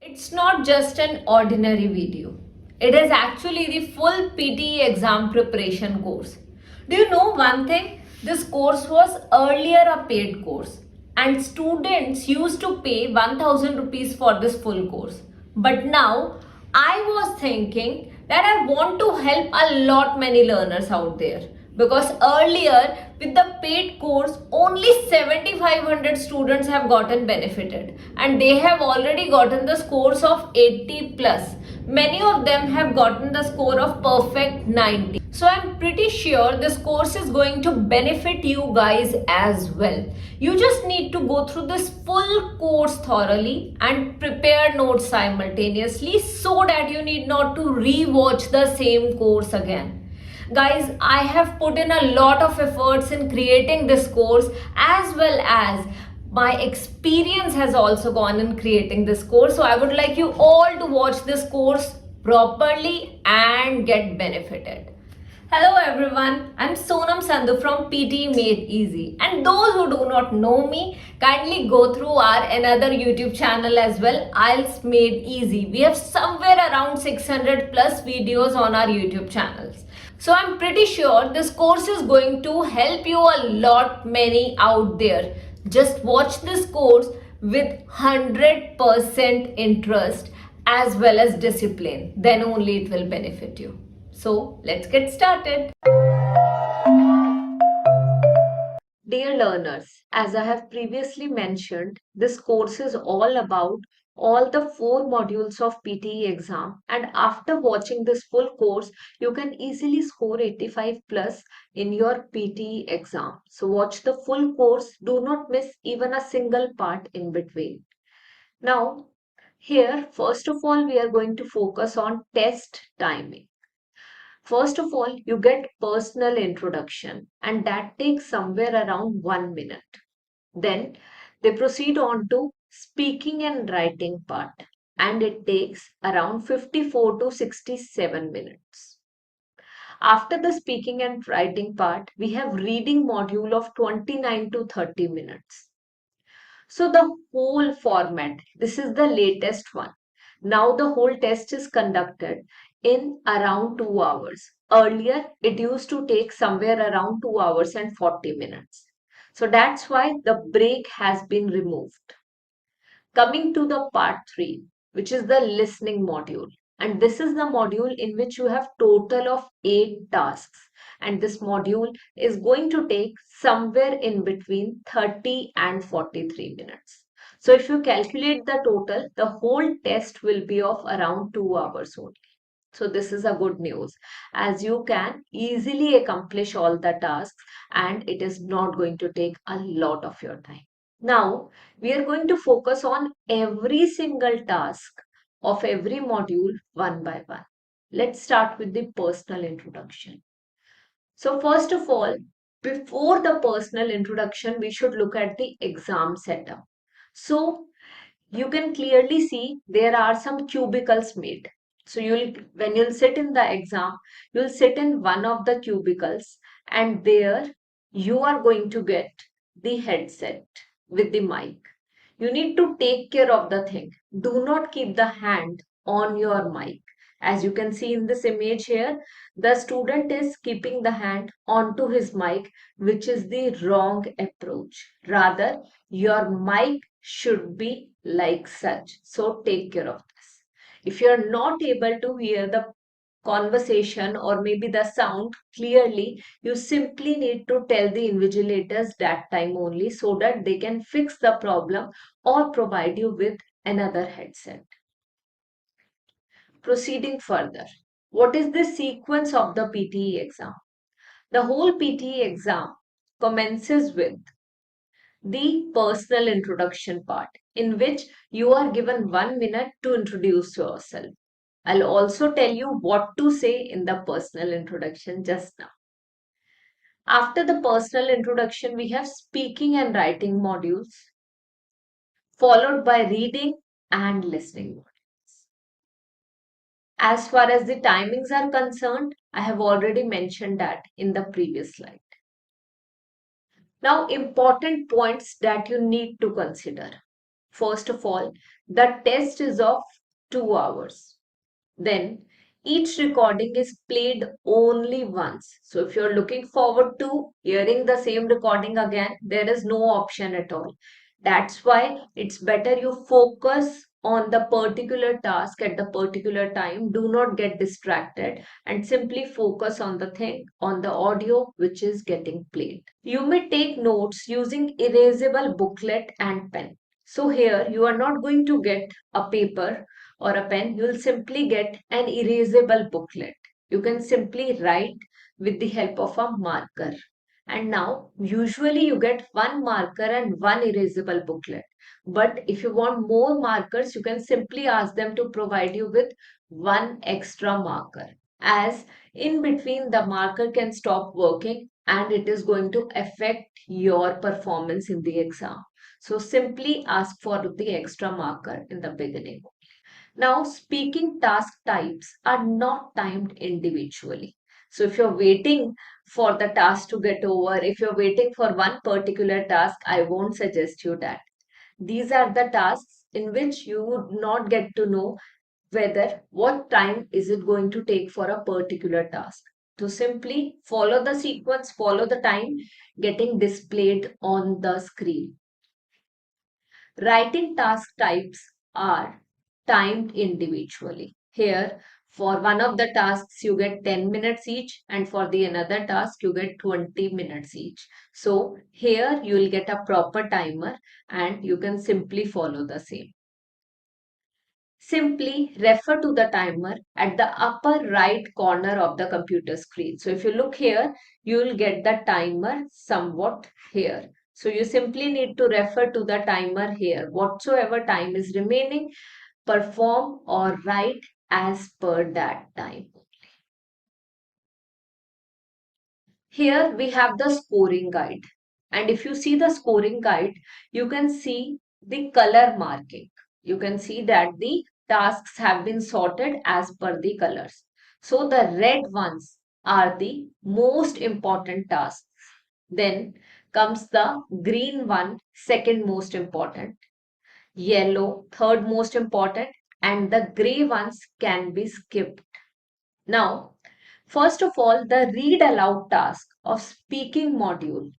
It's not just an ordinary video. It is actually the full PTE exam preparation course. Do you know one thing? This course was earlier a paid course and students used to pay 1000 rupees for this full course. But now I was thinking that I want to help a lot many learners out there, because earlier with the paid course only 7500 students have gotten benefited and they have already gotten the scores of 80 plus. Many of them have gotten the score of perfect 90. So I'm pretty sure this course is going to benefit you guys as well. You just need to go through this full course thoroughly and prepare notes simultaneously so that you need not to re-watch the same course again. Guys, I have put in a lot of efforts in creating this course, as well as my experience has also gone in creating this course. So I would like you all to watch this course properly and get benefited. Hello everyone, I'm Sonam Sandhu from PTE Made Easy, and those who do not know me, kindly go through our another YouTube channel as well, IELTS Made Easy. We have somewhere around 600 plus videos on our YouTube channels. So I'm pretty sure this course is going to help you a lot many out there. Just watch this course with 100% interest as well as discipline. Then only it will benefit you. So let's get started. Dear learners, as I have previously mentioned, this course is all about all the 4 modules of PTE exam, and after watching this full course, you can easily score 85 plus in your PTE exam. So watch the full course, do not miss even a single part in between. Now, here, first of all, we are going to focus on test timing. First of all, you get personal introduction, and that takes somewhere around 1 minute. Then they proceed on to speaking and writing part, and it takes around 54 to 67 minutes. After the speaking and writing part, we have reading module of 29 to 30 minutes. So the whole format, this is the latest one. Now the whole test is conducted in around 2 hours. Earlier, it used to take somewhere around 2 hours and 40 minutes. So that's why the break has been removed. Coming to the part 3, which is the listening module. And this is the module in which you have total of 8 tasks. And this module is going to take somewhere in between 30 and 43 minutes. So if you calculate the total, the whole test will be of around 2 hours only. So this is a good news, as you can easily accomplish all the tasks and it is not going to take a lot of your time. Now, we are going to focus on every single task of every module one by one. Let's start with the personal introduction. So first of all, before the personal introduction, we should look at the exam setup. So you can clearly see there are some cubicles made. So when you'll sit in the exam, you'll sit in one of the cubicles, and there you are going to get the headset with the mic. You need to take care of the thing. Do not keep the hand on your mic. As you can see in this image here, the student is keeping the hand onto his mic, which is the wrong approach. Rather, your mic should be like such. So take care of this. If you are not able to hear the conversation or maybe the sound clearly, you simply need to tell the invigilators that time only so that they can fix the problem or provide you with another headset. Proceeding further, what is the sequence of the PTE exam? The whole PTE exam commences with the personal introduction part, in which you are given 1 minute to introduce yourself. I'll also tell you what to say in the personal introduction just now. After the personal introduction, we have speaking and writing modules, followed by reading and listening modules. As far as the timings are concerned, I have already mentioned that in the previous slide. Now, important points that you need to consider. First of all, the test is of 2 hours. Then each recording is played only once. So if you're looking forward to hearing the same recording again, there is no option at all. That's why it's better you focus on the particular task at the particular time. Do not get distracted and simply focus on the thing, on the audio which is getting played. You may take notes using erasable booklet and pen. So here you are not going to get a paper or a pen, you will simply get an erasable booklet. You can simply write with the help of a marker. And now, usually you get one marker and one erasable booklet. But if you want more markers, you can simply ask them to provide you with one extra marker. As in between, the marker can stop working and it is going to affect your performance in the exam. So simply ask for the extra marker in the beginning. Now, speaking task types are not timed individually. So, if you're waiting for the task to get over, if you're waiting for one particular task, I won't suggest you that. These are the tasks in which you would not get to know whether what time is it going to take for a particular task. So, simply follow the sequence, follow the time getting displayed on the screen. Writing task types are timed individually. Here, for one of the tasks, you get 10 minutes each, and for the another task, you get 20 minutes each. So, here you will get a proper timer and you can simply follow the same. Simply refer to the timer at the upper right corner of the computer screen. So if you look here, you will get the timer somewhat here. So you simply need to refer to the timer here. Whatsoever time is remaining, perform or write as per that time. Here we have the scoring guide. And if you see the scoring guide, you can see the color marking. You can see that the tasks have been sorted as per the colors. So the red ones are the most important tasks. Then comes the green one, second most important, yellow, third most important, and the gray ones can be skipped. Now, first of all, the read aloud task of speaking module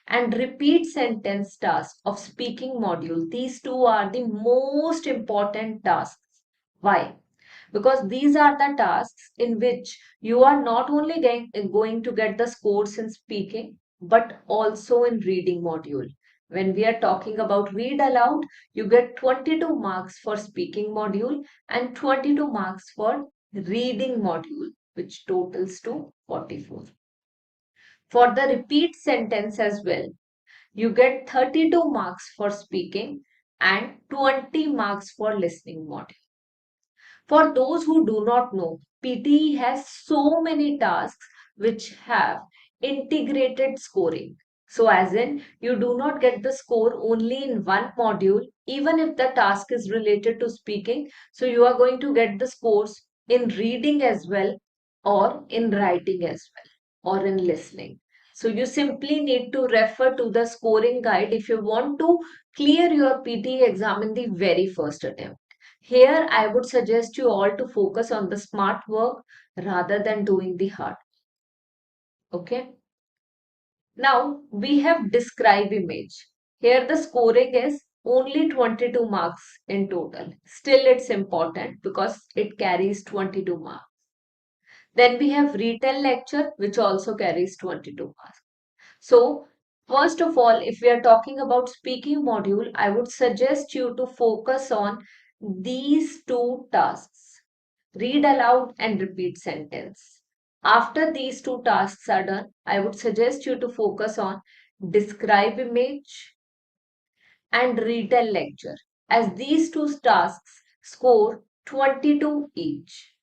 and repeat sentence task of speaking module. These two are the most important tasks. Why? Because these are the tasks in which you are not only going to get the scores in speaking but also in reading module. When we are talking about read aloud, you get 22 marks for speaking module and 22 marks for reading module, which totals to 44. For the repeat sentence as well, you get 32 marks for speaking and 20 marks for listening module. For those who do not know, PTE has so many tasks which have integrated scoring. So, as in, you do not get the score only in one module, even if the task is related to speaking. So, you are going to get the scores in reading as well, or in writing as well, or in listening. So, you simply need to refer to the scoring guide if you want to clear your PTE exam in the very first attempt. Here, I would suggest you all to focus on the smart work rather than doing the hard. Okay. Now, we have describe image. Here, the scoring is only 22 marks in total. Still, it's important because it carries 22 marks. Then we have retell lecture, which also carries 22 marks. So, first of all, if we are talking about speaking module, I would suggest you to focus on these two tasks. Read aloud and repeat sentence. After these two tasks are done, I would suggest you to focus on describe image and retell lecture, as these two tasks score 22 each.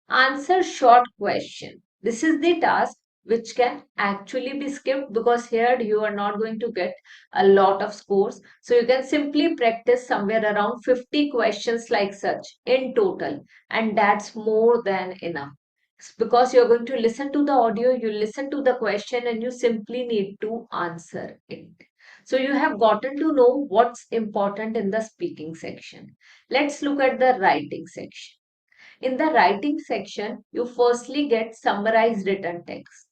Answer short question. This is the task which can actually be skipped because here you are not going to get a lot of scores. So you can simply practice somewhere around 50 questions like such in total, and that's more than enough. Because you're going to listen to the audio, you listen to the question, and you simply need to answer it. So you have gotten to know what's important in the speaking section. Let's look at the writing section. In the writing section, you firstly get summarized written text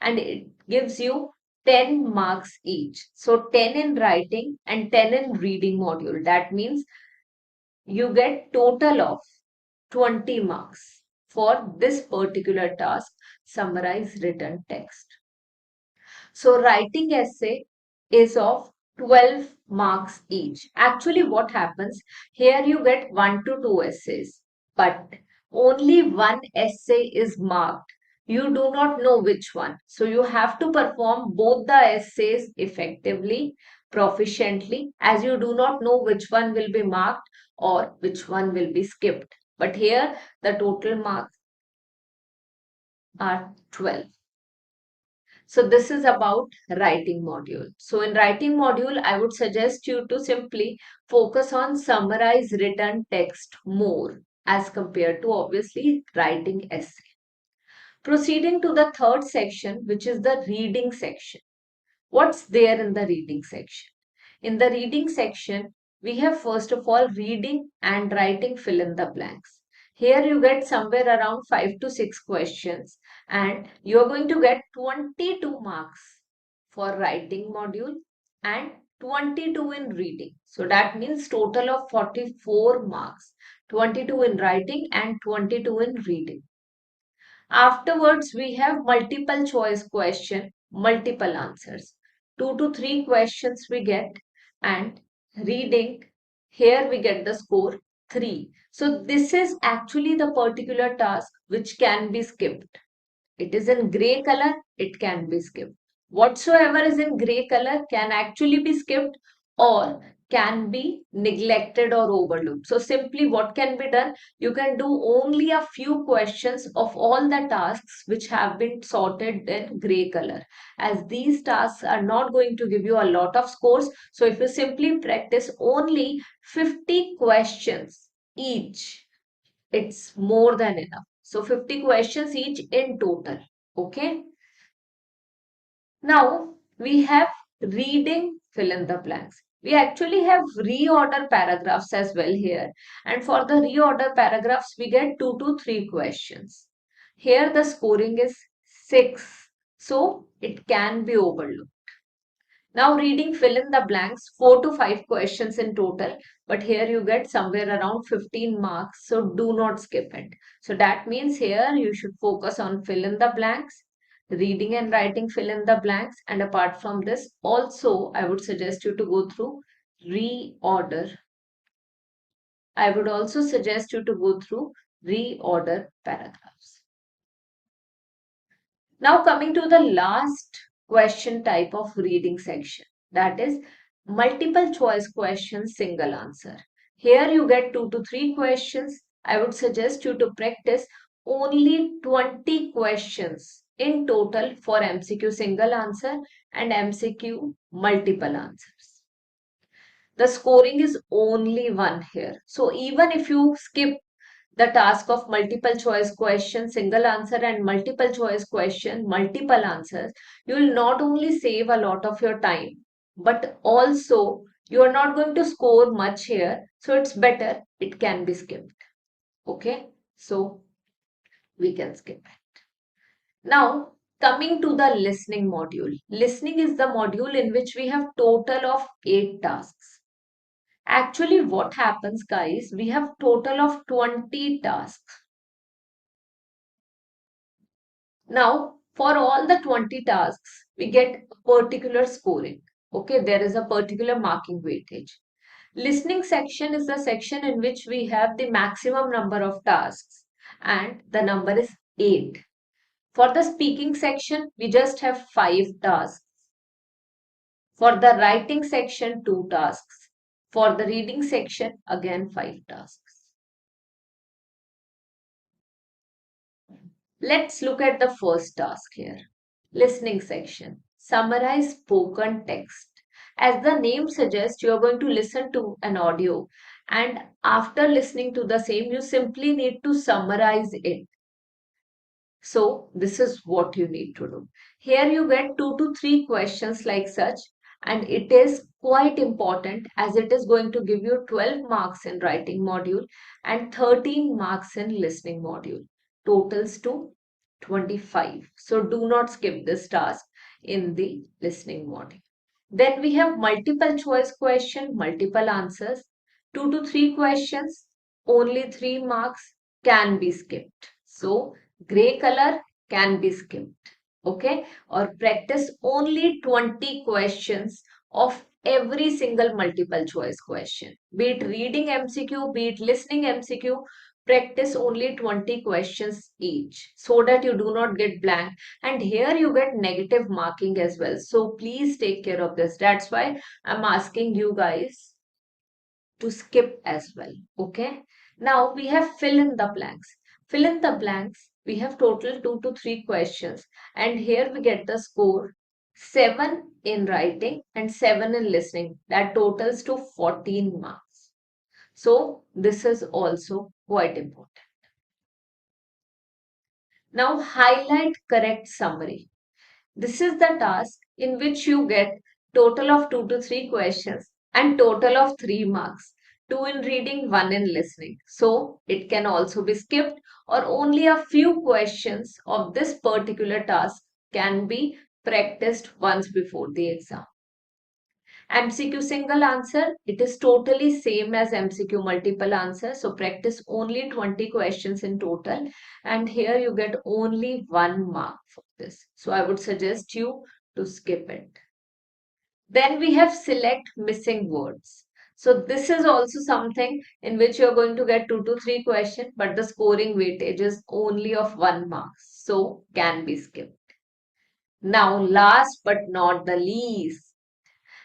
and it gives you 10 marks each. So 10 in writing and 10 in reading module. That means you get total of 20 marks for this particular task, summarize written text. So writing essay is of 12 marks each. Actually, what happens here, you get 1 to 2 essays, but only one essay is marked. You do not know which one. So you have to perform both the essays effectively, proficiently, as you do not know which one will be marked or which one will be skipped. But here the total marks are 12. So this is about writing module. So in writing module, I would suggest you to simply focus on summarize written text more as compared to obviously writing essay. Proceeding to the third section, which is the reading section. What's there in the reading section? In the reading section, we have first of all reading and writing fill in the blanks. Here you get somewhere around 5 to 6 questions and you are going to get 22 marks for writing module and 22 in reading. So that means total of 44 marks, 22 in writing and 22 in reading. Afterwards, we have multiple choice question, multiple answers. 2 to 3 questions we get and reading, here we get the score 3. So this is actually the particular task which can be skipped. It is in grey color, it can be skipped. Whatsoever is in grey color can actually be skipped or can be neglected or overlooked. So simply what can be done? You can do only a few questions of all the tasks which have been sorted in grey color. As these tasks are not going to give you a lot of scores. So if you simply practice only 50 questions each, it's more than enough. So 50 questions each in total. Okay. Now we have reading fill in the blanks. We actually have reorder paragraphs as well here. And for the reorder paragraphs, we get 2 to 3 questions. Here the scoring is 6. So it can be overlooked. Now reading fill in the blanks, 4 to 5 questions in total, but here you get somewhere around 15 marks, so do not skip it. So that means here you should focus on fill in the blanks, reading and writing fill in the blanks, and apart from this, also I would suggest you to go through reorder. I would also suggest you to go through reorder paragraphs. Now coming to the last question type of reading section, that is multiple choice questions, single answer. Here you get 2 to 3 questions. I would suggest you to practice only 20 questions in total for MCQ single answer and MCQ multiple answers. The scoring is only 1 here. So even if you skip the task of multiple choice question, single answer and multiple choice question, multiple answers, you will not only save a lot of your time, but also you are not going to score much here. So it's better, it can be skipped. Okay, so we can skip it. Now, coming to the listening module. Listening is the module in which we have total of 8 tasks. Actually, what happens, guys, we have total of 20 tasks. Now, for all the 20 tasks, we get particular scoring. Okay, there is a particular marking weightage. Listening section is the section in which we have the maximum number of tasks and the number is 8. For the speaking section, we just have 5 tasks. For the writing section, 2 tasks. For the reading section, again 5 tasks. Let's look at the first task here. Listening section. Summarize spoken text. As the name suggests, you are going to listen to an audio and after listening to the same, you simply need to summarize it. So this is what you need to do. Here you get 2 to 3 questions like such. and it is quite important as it is going to give you 12 marks in writing module and 13 marks in listening module, totals to 25. So do not skip this task in the listening module. Then we have multiple choice question, multiple answers, 2 to 3 questions, only 3 marks, can be skipped. So gray color can be skipped. Okay, or practice only 20 questions of every single multiple choice question. Be it reading MCQ, be it listening MCQ, practice only 20 questions each so that you do not get blank, and here you get negative marking as well. So please take care of this. That's why I'm asking you guys to skip as well. Okay. Now we have fill in the blanks. Fill in the blanks. We have total 2 to 3 questions. And here we get the score 7 in writing and 7 in listening. That totals to 14 marks. So this is also quite important. Now highlight correct summary. This is the task in which you get total of 2 to 3 questions and total of 3 marks. 2 in reading, 1 in listening. So it can also be skipped, or only a few questions of this particular task can be practiced once before the exam. MCQ single answer, it is totally same as MCQ multiple answer. So practice only 20 questions in total, and here you get only 1 mark for this. So I would suggest you to skip it. Then we have select missing words. So this is also something in which you're going to get 2 to 3 questions, but the scoring weightage is only of 1 mark. So can be skipped. Now last but not the least,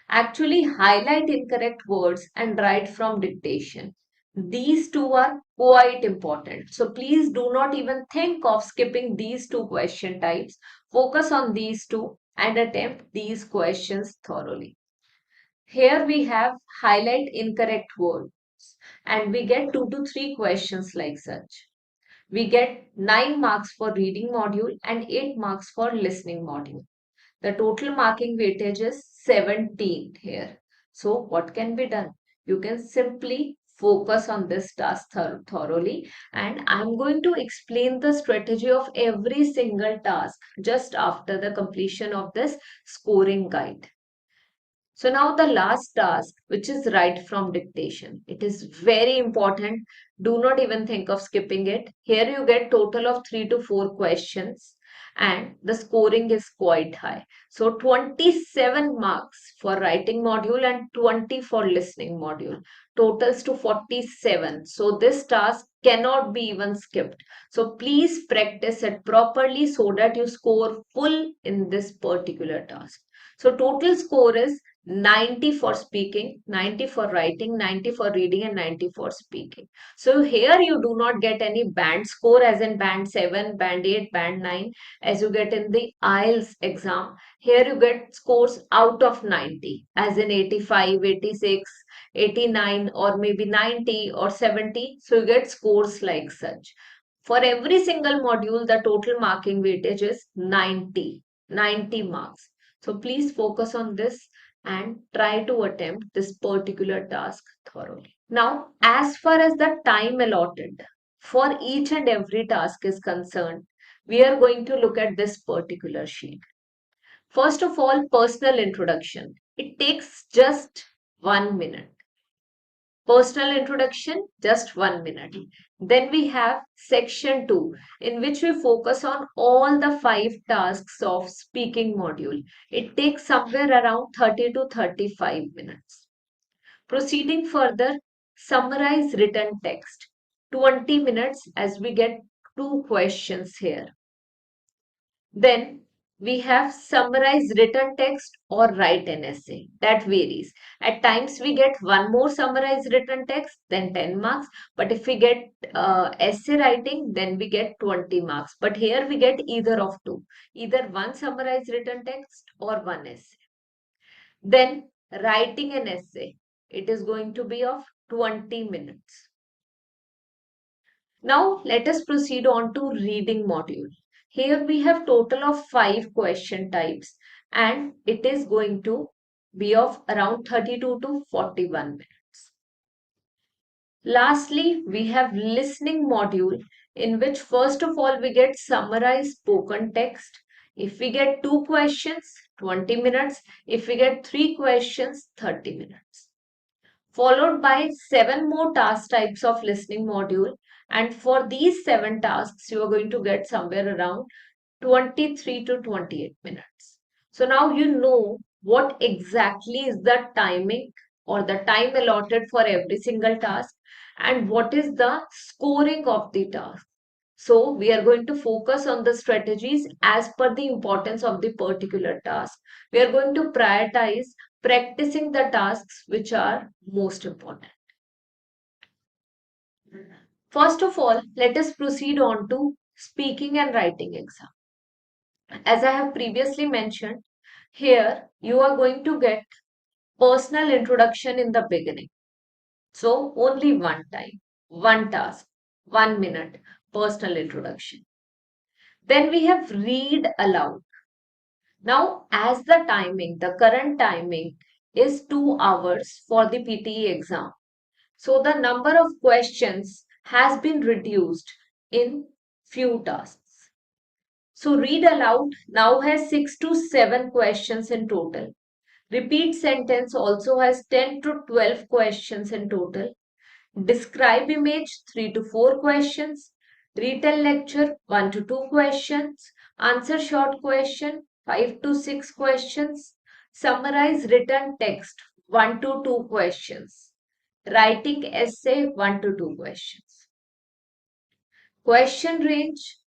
actually highlight incorrect words and write from dictation. These two are quite important. So please do not even think of skipping these two question types. Focus on these two and attempt these questions thoroughly. Here we have highlight incorrect words and we get 2 to 3 questions like such. We get 9 marks for reading module and 8 marks for listening module. The total marking weightage is 17 here. So what can be done? You can simply focus on this task thoroughly, and I'm going to explain the strategy of every single task just after the completion of this scoring guide. So now the last task, which is write from dictation. It is very important. Do not even think of skipping it. Here you get total of 3 to 4 questions and the scoring is quite high. So 27 marks for writing module and 20 for listening module. Totals to 47. So this task cannot be even skipped. So please practice it properly so that you score full in this particular task. So total score is 90 for speaking, 90 for writing, 90 for reading, and 90 for speaking. So here you do not get any band score as in band 7, band 8, band 9 as you get in the IELTS exam. Here you get scores out of 90 as in 85, 86, 89 or maybe 90 or 70. So you get scores like such. For every single module, the total marking weightage is 90 marks. So please focus on this and try to attempt this particular task thoroughly. Now, as far as the time allotted for each and every task is concerned, we are going to look at this particular sheet. First of all, personal introduction. It takes just 1 minute. Personal introduction, just 1 minute. Then we have section 2, in which we focus on all the 5 tasks of speaking module. It takes somewhere around 30 to 35 minutes. Proceeding further, summarize written text. 20 minutes as we get 2 questions here. Then we have summarize written text or write an essay. That varies. At times we get one more summarize written text, then 10 marks. But if we get essay writing, then we get 20 marks. But here we get either of two. Either one summarize written text or one essay. Then writing an essay. It is going to be of 20 minutes. Now let us proceed on to reading module. Here we have total of 5 question types and it is going to be of around 32 to 41 minutes. Lastly, we have listening module, in which first of all we get summarized spoken text. If we get 2 questions, 20 minutes. If we get 3 questions, 30 minutes. Followed by 7 more task types of listening module. And for these 7 tasks, you are going to get somewhere around 23 to 28 minutes. So now you know what exactly is the timing or the time allotted for every single task and what is the scoring of the task. So we are going to focus on the strategies as per the importance of the particular task. We are going to prioritize practicing the tasks which are most important. First of all, let us proceed on to speaking and writing exam. As I have previously mentioned, here you are going to get personal introduction in the beginning. So only one time, one task, 1 minute, personal introduction. Then we have read aloud. Now, as the current timing is 2 hours for the PTE exam. So the number of questions has been reduced in few tasks. So read aloud now has 6 to 7 questions in total. Repeat sentence also has 10 to 12 questions in total. Describe image 3 to 4 questions. Retell lecture 1 to 2 questions. Answer short question 5 to 6 questions. Summarize written text 1 to 2 questions. Writing essay 1 to 2 questions. Question range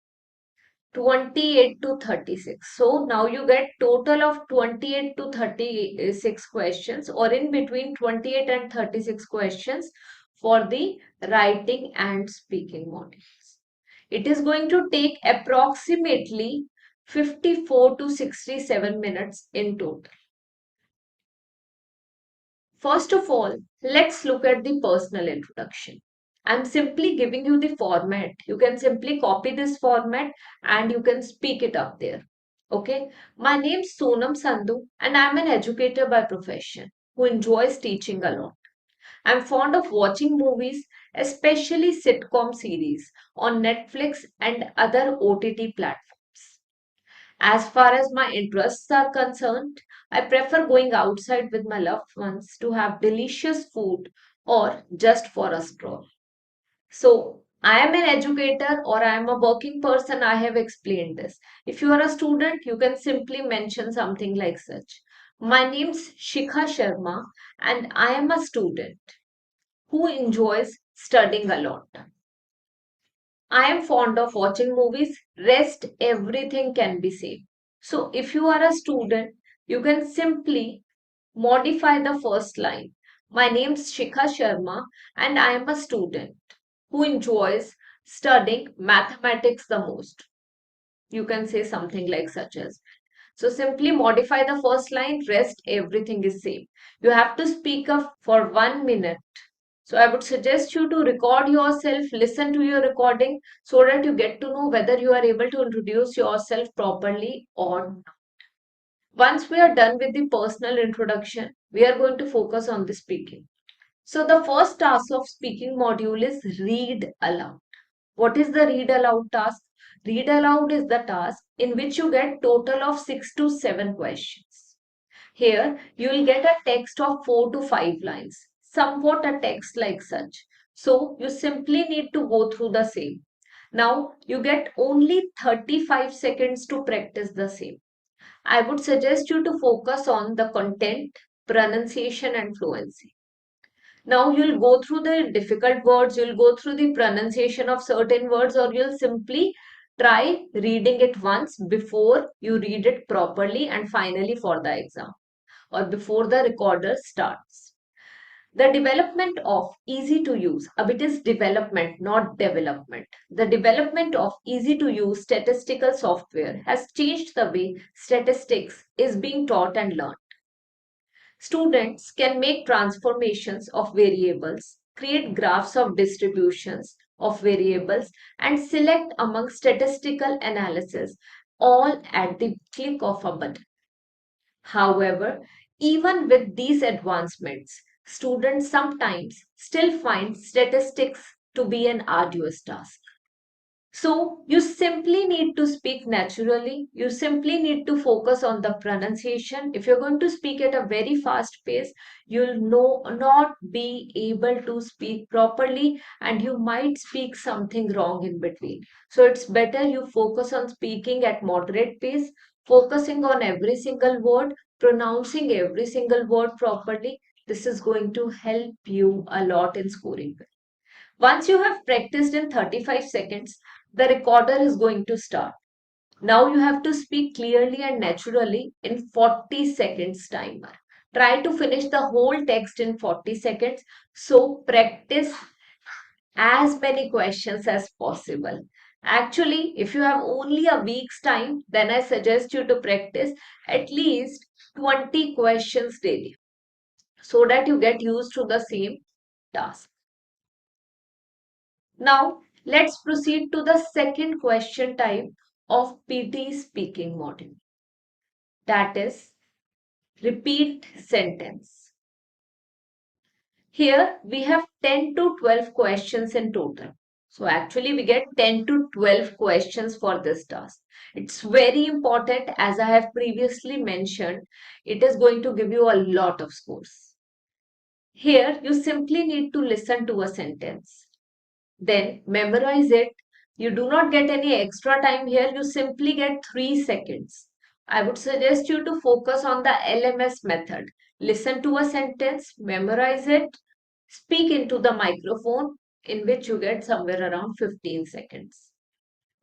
28 to 36. So now you get total of 28 to 36 questions or in between 28 and 36 questions for the writing and speaking modules. It is going to take approximately 54 to 67 minutes in total. First of all, let's look at the personal introduction. I'm simply giving you the format. You can simply copy this format and you can speak it up there. Okay. My name is Sonam Sandhu and I'm an educator by profession who enjoys teaching a lot. I'm fond of watching movies, especially sitcom series on Netflix and other OTT platforms. As far as my interests are concerned, I prefer going outside with my loved ones to have delicious food or just for a stroll. So, I am an educator or I am a working person, I have explained this. If you are a student, you can simply mention something like such. My name's Shikha Sharma and I am a student who enjoys studying a lot. I am fond of watching movies. Rest everything can be said. So if you are a student, you can simply modify the first line. My name is Shikha Sharma and I am a student who enjoys studying mathematics the most. You can say something like such as. So simply modify the first line, rest everything is same. You have to speak up for 1 minute. So I would suggest you to record yourself, listen to your recording so that you get to know whether you are able to introduce yourself properly or not. Once we are done with the personal introduction, we are going to focus on the speaking. So the first task of speaking module is read aloud. What is the read aloud task? Read aloud is the task in which you get total of 6 to 7 questions. Here, you will get a text of 4 to 5 lines, somewhat a text like such. So, you simply need to go through the same. Now, you get only 35 seconds to practice the same. I would suggest you to focus on the content, pronunciation and fluency. Now you'll go through the difficult words, you'll go through the pronunciation of certain words, or you'll simply try reading it once before you read it properly and finally for the exam or before the recorder starts. The development of easy to use, it is development, not development. The development of easy to use statistical software has changed the way statistics is being taught and learned. Students can make transformations of variables, create graphs of distributions of variables, and select among statistical analysis all at the click of a button. However, Even with these advancements, students sometimes still find statistics to be an arduous task. So you simply need to speak naturally. You simply need to focus on the pronunciation. If you're going to speak at a very fast pace, you'll not be able to speak properly and you might speak something wrong in between. So it's better you focus on speaking at moderate pace, focusing on every single word, pronouncing every single word properly. This is going to help you a lot in scoring. Once you have practiced in 35 seconds, the recorder is going to start. Now you have to speak clearly and naturally in 40 seconds timer. Try to finish the whole text in 40 seconds. So practice as many questions as possible. Actually, if you have only a week's time, then I suggest you to practice at least 20 questions daily so that you get used to the same task. Now, let's proceed to the second question type of PTE speaking module. That is repeat sentence. Here we have 10 to 12 questions in total. So actually we get 10 to 12 questions for this task. It's very important, as I have previously mentioned, it is going to give you a lot of scores. Here you simply need to listen to a sentence. Then memorize it. You do not get any extra time here. You simply get 3 seconds. I would suggest you to focus on the LMS method. Listen to a sentence, memorize it, speak into the microphone, in which you get somewhere around 15 seconds.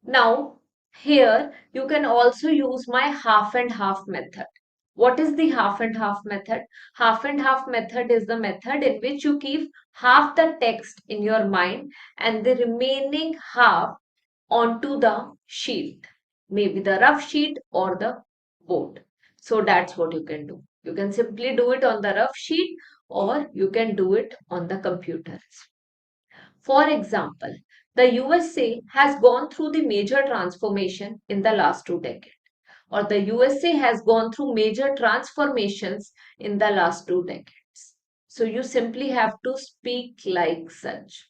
Now, here you can also use my half and half method. What is the half and half method? Half and half method is the method in which you keep half the text in your mind and the remaining half onto the sheet, maybe the rough sheet or the board. So that's what you can do. You can simply do it on the rough sheet or you can do it on the computer. For example, the USA has gone through the major transformation in the last 2 decades, or the USA has gone through major transformations in the last 2 decades. So you simply have to speak like such.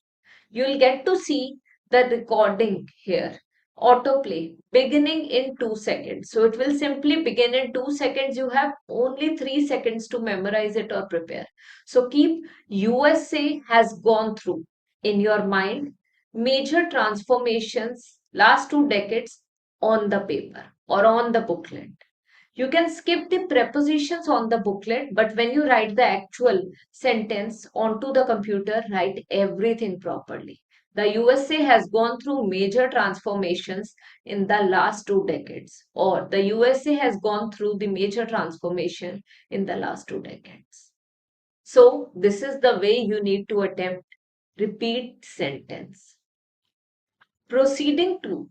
You'll get to see the recording here. Autoplay beginning in 2 seconds. So it will simply begin in 2 seconds. You have only 3 seconds to memorize it or prepare. So keep USA has gone through in your mind major transformations last 2 decades on the paper or on the booklet. You can skip the prepositions on the booklet, but when you write the actual sentence onto the computer, write everything properly. The USA has gone through major transformations in the last 2 decades, or the USA has gone through the major transformation in the last 2 decades. So, this is the way you need to attempt repeat sentence. Proceeding to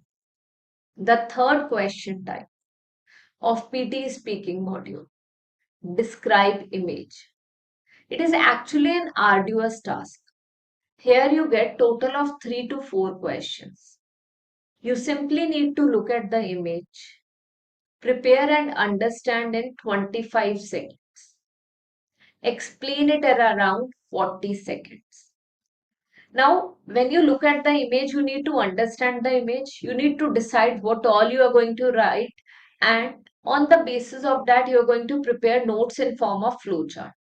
the third question type of PTE speaking module. Describe image. It is actually an arduous task. Here you get total of 3 to 4 questions. You simply need to look at the image, prepare and understand in 25 seconds. Explain it at around 40 seconds. Now, when you look at the image, you need to understand the image. You need to decide what all you are going to write. And on the basis of that, you are going to prepare notes in form of flowchart.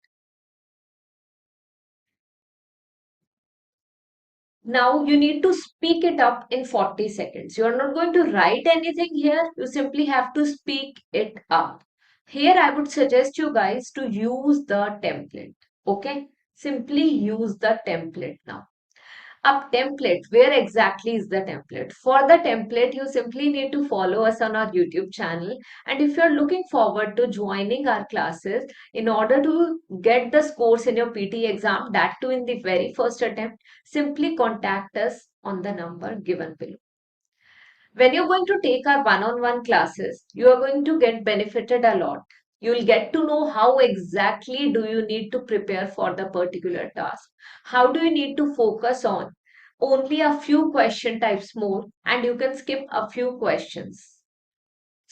Now you need to speak it up in 40 seconds. You are not going to write anything here. You simply have to speak it up. Here I would suggest you guys to use the template. Okay? Simply use the template now. A template, where exactly is the template? For the template, you simply need to follow us on our YouTube channel. And if you're looking forward to joining our classes in order to get the scores in your PTE exam, that too in the very first attempt, simply contact us on the number given below. When you're going to take our one-on-one classes, you are going to get benefited a lot. You'll get to know how exactly do you need to prepare for the particular task. How do you need to focus on only a few question types more and you can skip a few questions.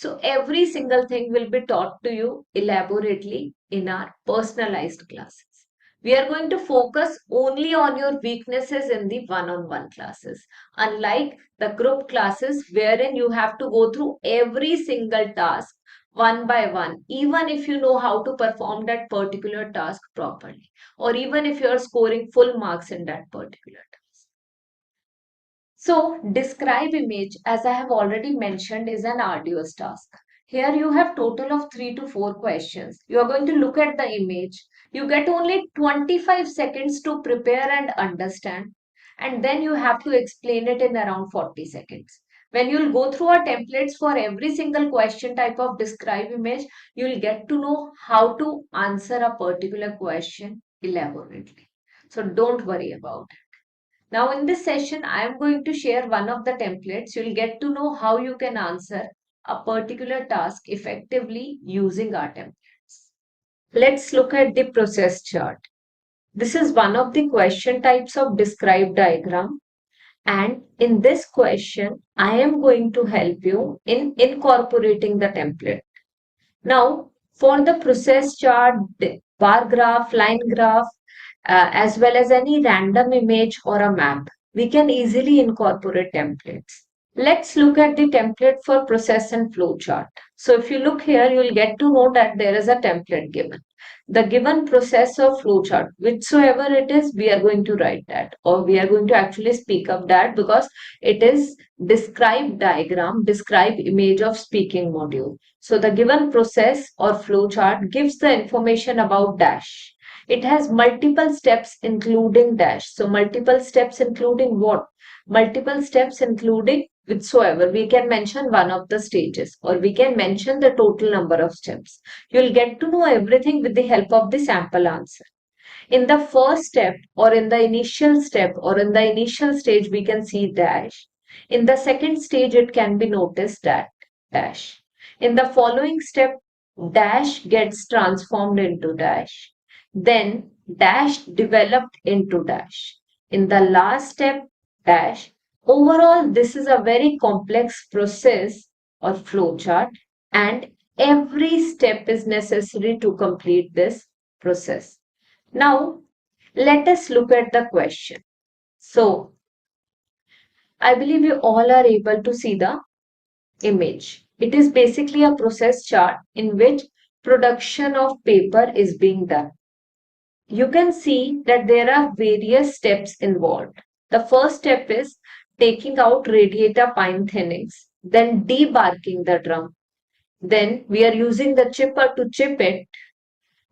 So every single thing will be taught to you elaborately in our personalized classes. We are going to focus only on your weaknesses in the one-on-one classes, unlike the group classes wherein you have to go through every single task one by one, even if you know how to perform that particular task properly, or even if you are scoring full marks in that particular task. So, describe image, as I have already mentioned, is an arduous task. Here you have total of 3 to 4 questions. You are going to look at the image. You get only 25 seconds to prepare and understand, and then you have to explain it in around 40 seconds. When you will go through our templates for every single question type of describe image, you will get to know how to answer a particular question elaborately. So don't worry about it. Now in this session, I am going to share one of the templates. You'll get to know how you can answer a particular task effectively using our templates. Let's look at the process chart. This is one of the question types of describe diagram. And in this question, I am going to help you in incorporating the template. Now, for the process chart, bar graph, line graph, as well as any random image or a map, we can easily incorporate templates. Let's look at the template for process and flow chart. So if you look here, you'll get to know that there is a template given. The given process or flow chart, whichsoever it is, we are going to write that, or we are going to actually speak up that, because it is describe diagram, describe image of speaking module. So the given process or flow chart gives the information about dash. It has multiple steps including dash. So multiple steps including what? Multiple steps including whichsoever. We can mention one of the stages, or we can mention the total number of steps. You'll get to know everything with the help of the sample answer. In the first step, or in the initial step, or in the initial stage, we can see dash. In the second stage, it can be noticed that dash. In the following step, dash gets transformed into dash. Then dash developed into dash. In the last step, dash. Overall, this is a very complex process or flow chart, and every step is necessary to complete this process. Now, let us look at the question. So, I believe you all are able to see the image. It is basically a process chart in which production of paper is being done. You can see that there are various steps involved. The first step is taking out radiator pine thinnings, then debarking the drum. Then we are using the chipper to chip it.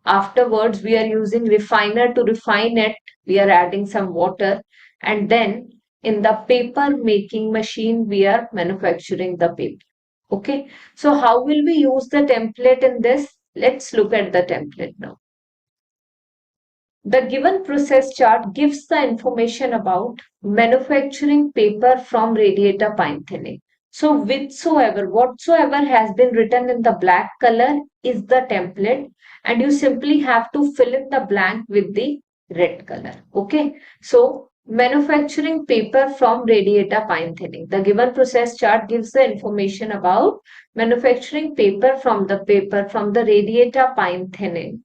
Afterwards, we are using refiner to refine it. We are adding some water. And then in the paper making machine, we are manufacturing the paper. Okay. So how will we use the template in this? Let's look at the template now. The given process chart gives the information about manufacturing paper from radiator pine thinning. So whatsoever has been written in the black color is the template, and you simply have to fill in the blank with the red color. Okay. So manufacturing paper from radiator pine thinning. The given process chart gives the information about manufacturing paper from the radiator pine thinning.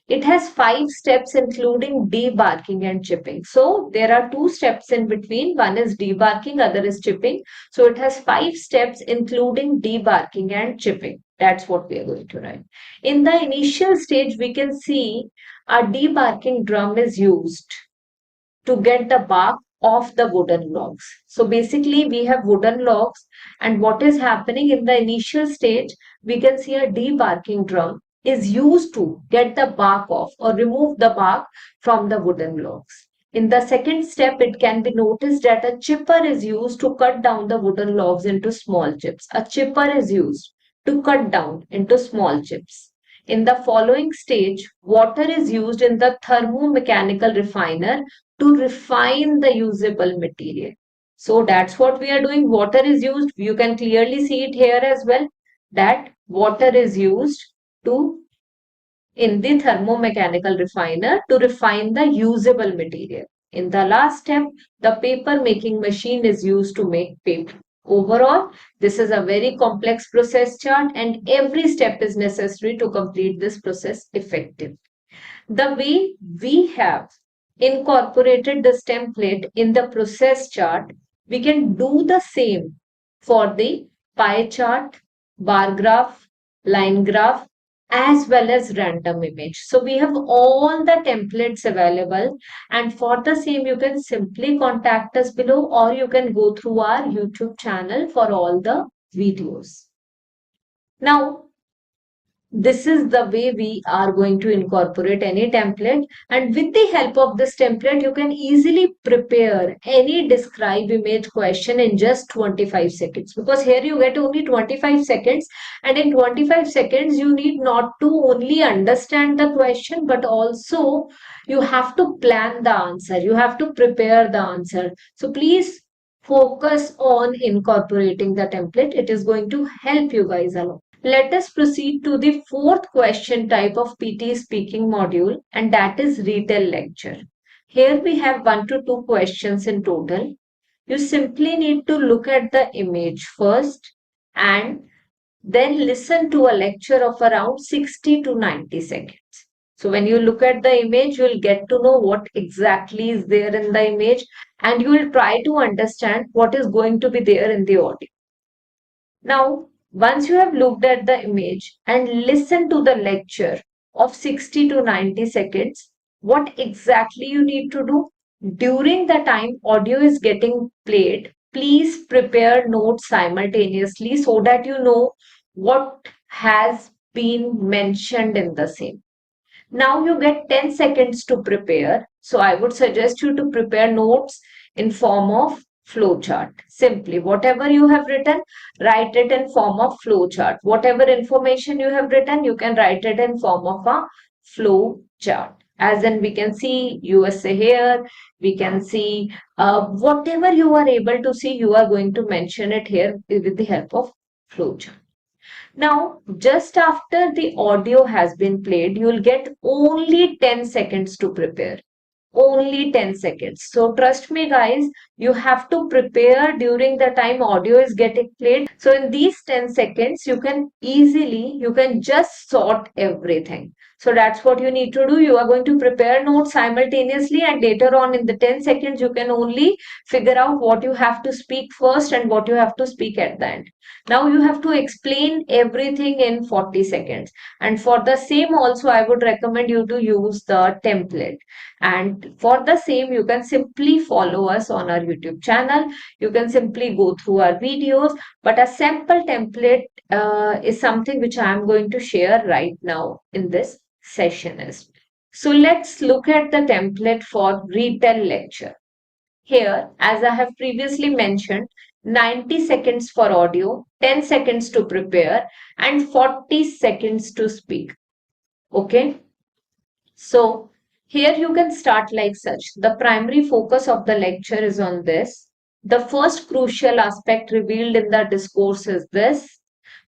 It has 5 steps, including debarking and chipping. So there are 2 steps in between. One is debarking, other is chipping. So it has 5 steps, including debarking and chipping. That's what we are going to write. In the initial stage, we can see a debarking drum is used to get the bark off the wooden logs. So basically we have wooden logs, and what is happening in the initial stage, we can see a debarking drum is used to get the bark off or remove the bark from the wooden logs. In the second step, it can be noticed that a chipper is used to cut down the wooden logs into small chips. A chipper is used to cut down into small chips. In the following stage, water is used in the thermomechanical refiner to refine the usable material. So that's what we are doing. Water is used. You can clearly see it here as well, that water is used to in the thermomechanical refiner to refine the usable material. In the last step, the paper making machine is used to make paper. Overall, this is a very complex process chart and every step is necessary to complete this process effectively. The way we have incorporated this template in the process chart, we can do the same for the pie chart, bar graph, line graph, as well as random image. So we have all the templates available, and for the same you can simply contact us below or you can go through our YouTube channel for all the videos. Now, this is the way we are going to incorporate any template, and with the help of this template you can easily prepare any describe image question in just 25 seconds, because here you get only 25 seconds, and in 25 seconds you need not to only understand the question but also you have to plan the answer, you have to prepare the answer. So please focus on incorporating the template, it is going to help you guys a lot. Let us proceed to the fourth question type of PTE speaking module, and that is retell lecture. Here we have 1 to 2 questions in total. You simply need to look at the image first and then listen to a lecture of around 60 to 90 seconds. So when you look at the image, you will get to know what exactly is there in the image and you will try to understand what is going to be there in the audio. Now, once you have looked at the image and listened to the lecture of 60 to 90 seconds, what exactly you need to do? During the time audio is getting played, please prepare notes simultaneously so that you know what has been mentioned in the same. Now you get 10 seconds to prepare. So I would suggest you to prepare notes in form of flowchart. Simply whatever you have written, write it in form of flowchart. Whatever information you have written, you can write it in form of a flowchart. As in we can see USA here, we can see whatever you are able to see, you are going to mention it here with the help of flowchart. Now, just after the audio has been played, you will get only 10 seconds to prepare. Only 10 seconds. So trust me guys, you have to prepare during the time audio is getting played. So in these 10 seconds, you can just sort everything. So that's what you need to do. You are going to prepare notes simultaneously and later on in the 10 seconds, you can only figure out what you have to speak first and what you have to speak at the end. Now you have to explain everything in 40 seconds. And for the same also, I would recommend you to use the template. And for the same, you can simply follow us on our YouTube channel. You can simply go through our videos. But a sample template is something which I am going to share right now in this session as well. So let's look at the template for retell lecture. Here, as I have previously mentioned, 90 seconds for audio, 10 seconds to prepare, and 40 seconds to speak. Okay. So, here you can start like such. The primary focus of the lecture is on this. The first crucial aspect revealed in the discourse is this.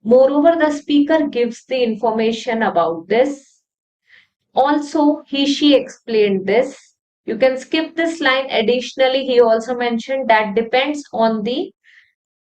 Moreover, the speaker gives the information about this. Also, she explained this. You can skip this line. Additionally, he also mentioned that depends on the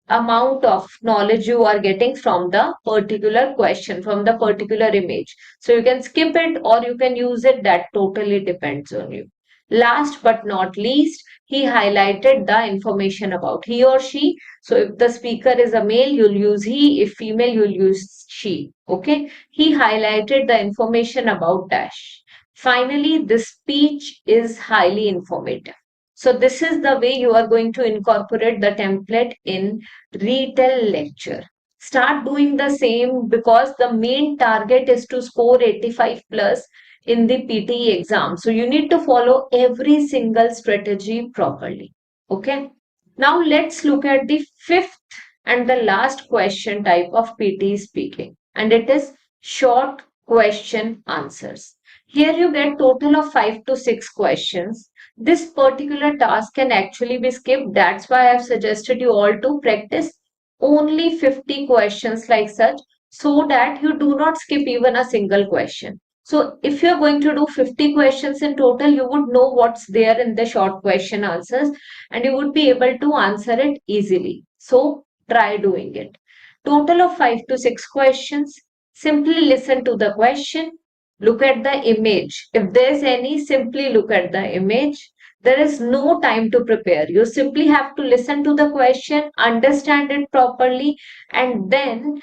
amount of knowledge you are getting from the particular question, from the particular image. So you can skip it or you can use it. That totally depends on you. Last but not least, he highlighted the information about he or she. So if the speaker is a male, you'll use he. If female, you'll use she. Okay. He highlighted the information about dash. Finally, the speech is highly informative. So this is the way you are going to incorporate the template in retell lecture. Start doing the same because the main target is to score 85 plus in the PTE exam. So you need to follow every single strategy properly. Okay. Now let's look at the fifth and the last question type of PTE speaking, and it is short question answers. Here you get total of 5 to 6 questions. This particular task can actually be skipped. That's why I've suggested you all to practice only 50 questions like such so that you do not skip even a single question. So if you're going to do 50 questions in total, you would know what's there in the short question answers and you would be able to answer it easily. So try doing it. Total of 5 to 6 questions. Simply listen to the question. Look at the image. If there's any, simply look at the image. There is no time to prepare. You simply have to listen to the question, understand it properly, and then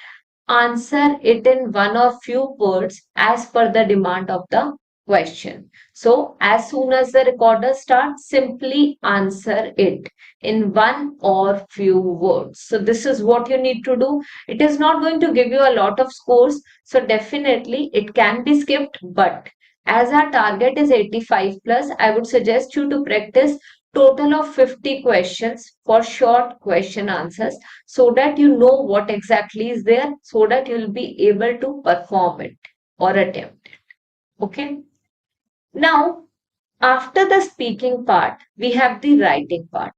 answer it in one or few words as per the demand of the question. So, as soon as the recorder starts, simply answer it in one or few words. So, this is what you need to do. It is not going to give you a lot of scores. So, definitely it can be skipped, but as our target is 85 plus, I would suggest you to practice total of 50 questions for short question answers so that you know what exactly is there, so that you'll be able to perform it or attempt it. Okay. Now, after the speaking part, we have the writing part.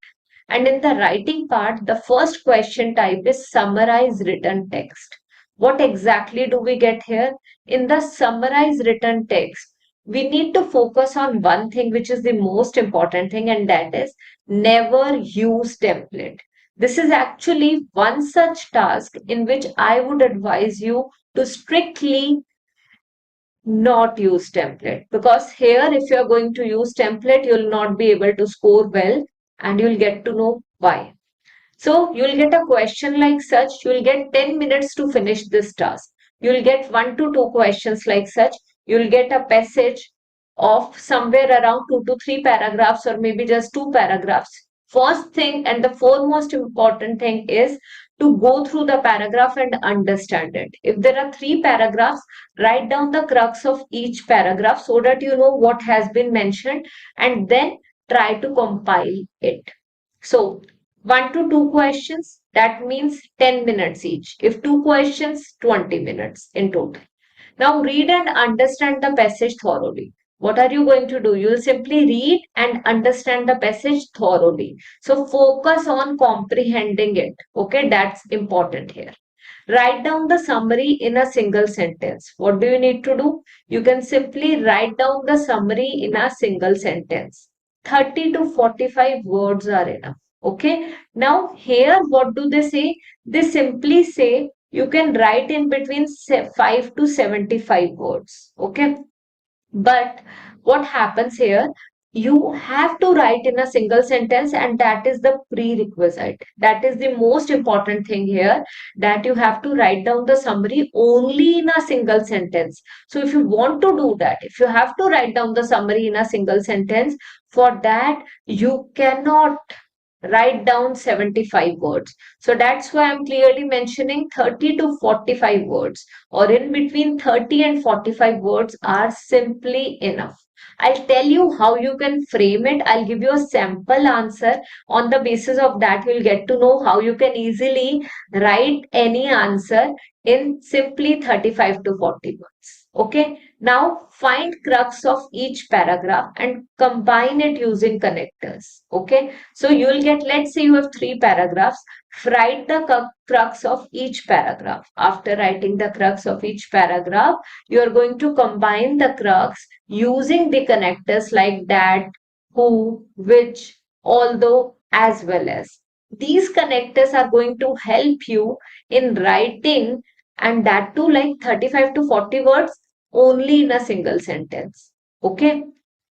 And in the writing part, the first question type is summarize written text. What exactly do we get here? In the summarize written text, we need to focus on one thing which is the most important thing, and that is never use template. This is actually one such task in which I would advise you to strictly not use template, because here if you're going to use template, you'll not be able to score well, and you'll get to know why. So you'll get a question like such, you'll get 10 minutes to finish this task. You'll get 1 to 2 questions like such. You'll get a passage of somewhere around 2 to 3 paragraphs, or maybe just 2 paragraphs. First thing and the foremost important thing is to go through the paragraph and understand it. If there are 3 paragraphs, write down the crux of each paragraph so that you know what has been mentioned, and then try to compile it. So 1 to 2 questions, that means 10 minutes each. If 2 questions, 20 minutes in total. Now read and understand the passage thoroughly. What are you going to do? You will simply read and understand the passage thoroughly. So focus on comprehending it. Okay, that's important here. Write down the summary in a single sentence. What do you need to do? You can simply write down the summary in a single sentence. 30 to 45 words are enough. Okay. Now, here, what do they say? They simply say you can write in between 5 to 75 words. Okay. But what happens here? You have to write in a single sentence, and that is the prerequisite. That is the most important thing here, that you have to write down the summary only in a single sentence. So, if you want to do that, if you have to write down the summary in a single sentence, for that you cannot write down 75 words. So that's why I'm clearly mentioning 30 to 45 words, or in between 30 and 45 words are simply enough. I'll tell you how you can frame it. I'll give you a sample answer. On the basis of that, you'll get to know how you can easily write any answer in simply 35 to 40 words. Okay. Now find crux of each paragraph and combine it using connectors. Okay. So you will get, let's say you have 3 paragraphs, write the crux of each paragraph. After writing the crux of each paragraph, you are going to combine the crux using the connectors like that, who, which, although, as well as. These connectors are going to help you in writing, and that too like 35 to 40 words only in a single sentence. Okay.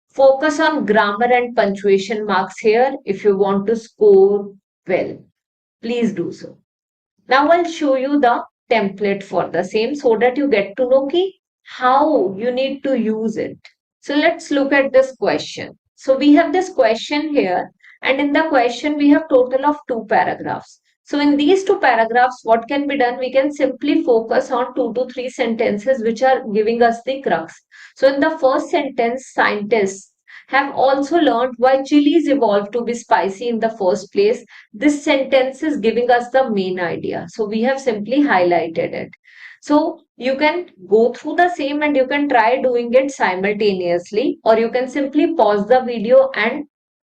Focus on grammar and punctuation marks here if you want to score well. Please do so. Now I'll show you the template for the same so that you get to know how you need to use it. So let's look at this question. So we have this question here, and in the question we have total of 2 paragraphs. So in these 2 paragraphs, what can be done? We can simply focus on 2 to 3 sentences which are giving us the crux. So in the first sentence, scientists have also learned why chilies evolved to be spicy in the first place. This sentence is giving us the main idea. So we have simply highlighted it. So you can go through the same and you can try doing it simultaneously, or you can simply pause the video and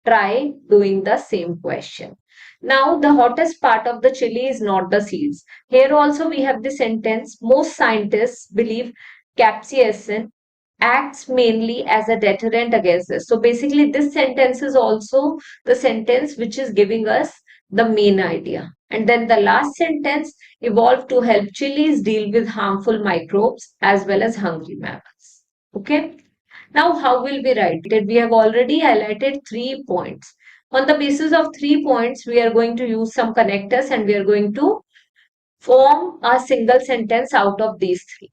try doing the same question. Now, the hottest part of the chili is not the seeds. Here also we have the sentence, most scientists believe capsaicin acts mainly as a deterrent against this. So basically this sentence is also the sentence which is giving us the main idea. And then the last sentence, evolved to help chilies deal with harmful microbes as well as hungry mammals. Okay. Now, how will we write it? We have already highlighted 3 points. On the basis of 3 points, we are going to use some connectors and we are going to form a single sentence out of these three.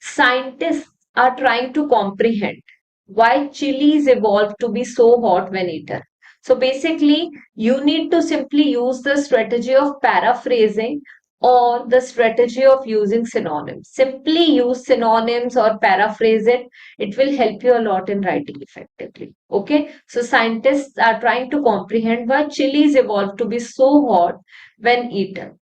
Scientists are trying to comprehend why chilies evolved to be so hot when eaten. So basically, you need to simply use the strategy of paraphrasing or the strategy of using synonyms. Simply use synonyms or paraphrase it. It will help you a lot in writing effectively. Okay. So scientists are trying to comprehend why chilies evolved to be so hot when eaten.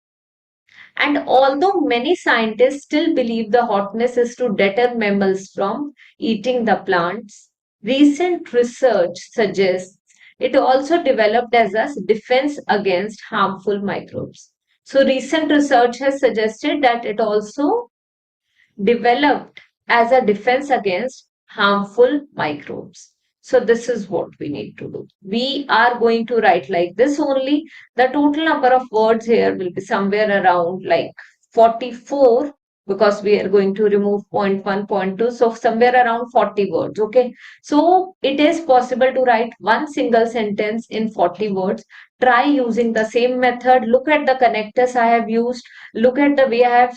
And although many scientists still believe the hotness is to deter mammals from eating the plants, recent research suggests it also developed as a defense against harmful microbes. So, recent research has suggested that it also developed as a defense against harmful microbes. So this is what we need to do. We are going to write like this only. The total number of words here will be somewhere around like 44 because we are going to remove point 1, point 2. So somewhere around 40 words. Okay. So it is possible to write one single sentence in 40 words. Try using the same method. Look at the connectors I have used. Look at the way I have